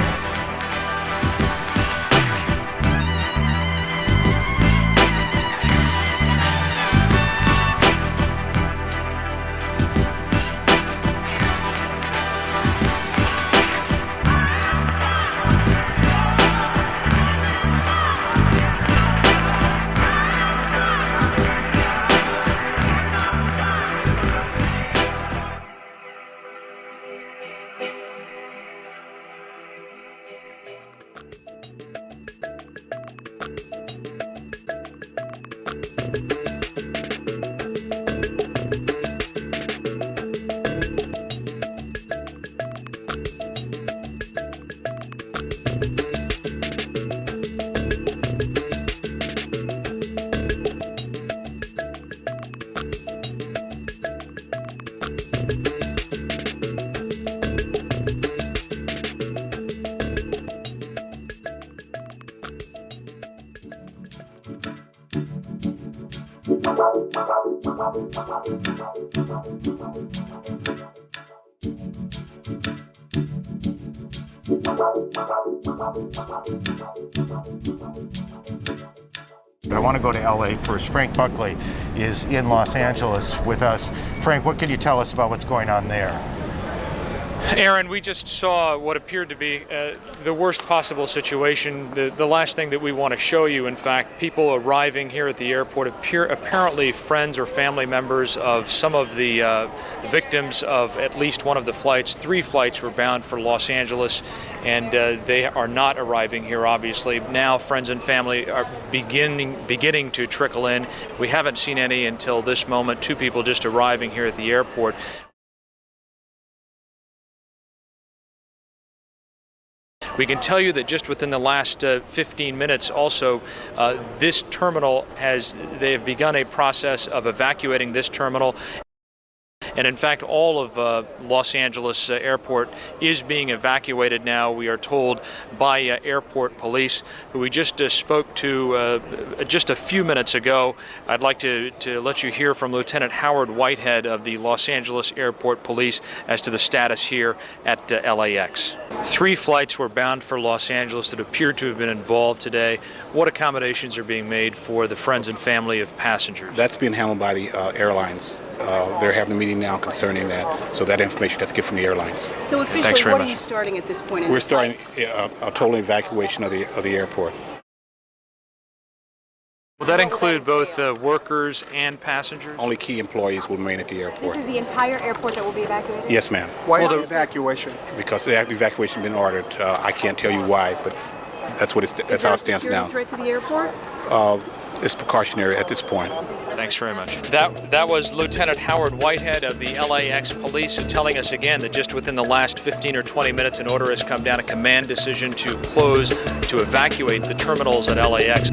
I want to go to LA first. Frank Buckley is in Los Angeles with us. Frank, what can you tell us about what's going on there? Aaron, we just saw what appeared to be the worst possible situation. The last thing that we want to show you, in fact, people arriving here at the airport apparently friends or family members of some of the victims of at least one of the flights. 3 flights were bound for Los Angeles, and they are not arriving here, obviously. Now friends and family are beginning to trickle in. We haven't seen any until this moment. 2 people just arriving here at the airport. We can tell you that just within the last 15 minutes also, this terminal they have begun a process of evacuating this terminal. And in fact, all of Los Angeles Airport is being evacuated now, we are told, by airport police, who we just spoke to just a few minutes ago. I'd like to let you hear from Lieutenant Howard Whitehead of the Los Angeles Airport Police as to the status here at LAX. 3 flights were bound for Los Angeles that appear to have been involved today. What accommodations are being made for the friends and family of passengers? That's being handled by the airlines. They're having a meeting now concerning that, so that information has to get from the airlines. So officially, what are you starting at this point? We're starting a total evacuation of the airport. Will that include both workers and passengers? Only key employees will remain at the airport. This is the entire airport that will be evacuated? Yes, ma'am. Why is the evacuation? Because the evacuation has been ordered. I can't tell you why, but that's how it stands now. Is there a security threat to the airport? It's precautionary at this point. Thanks very much. That was Lieutenant Howard Whitehead of the LAX Police telling us again that just within the last 15 or 20 minutes, an order has come down, a command decision to evacuate the terminals at LAX.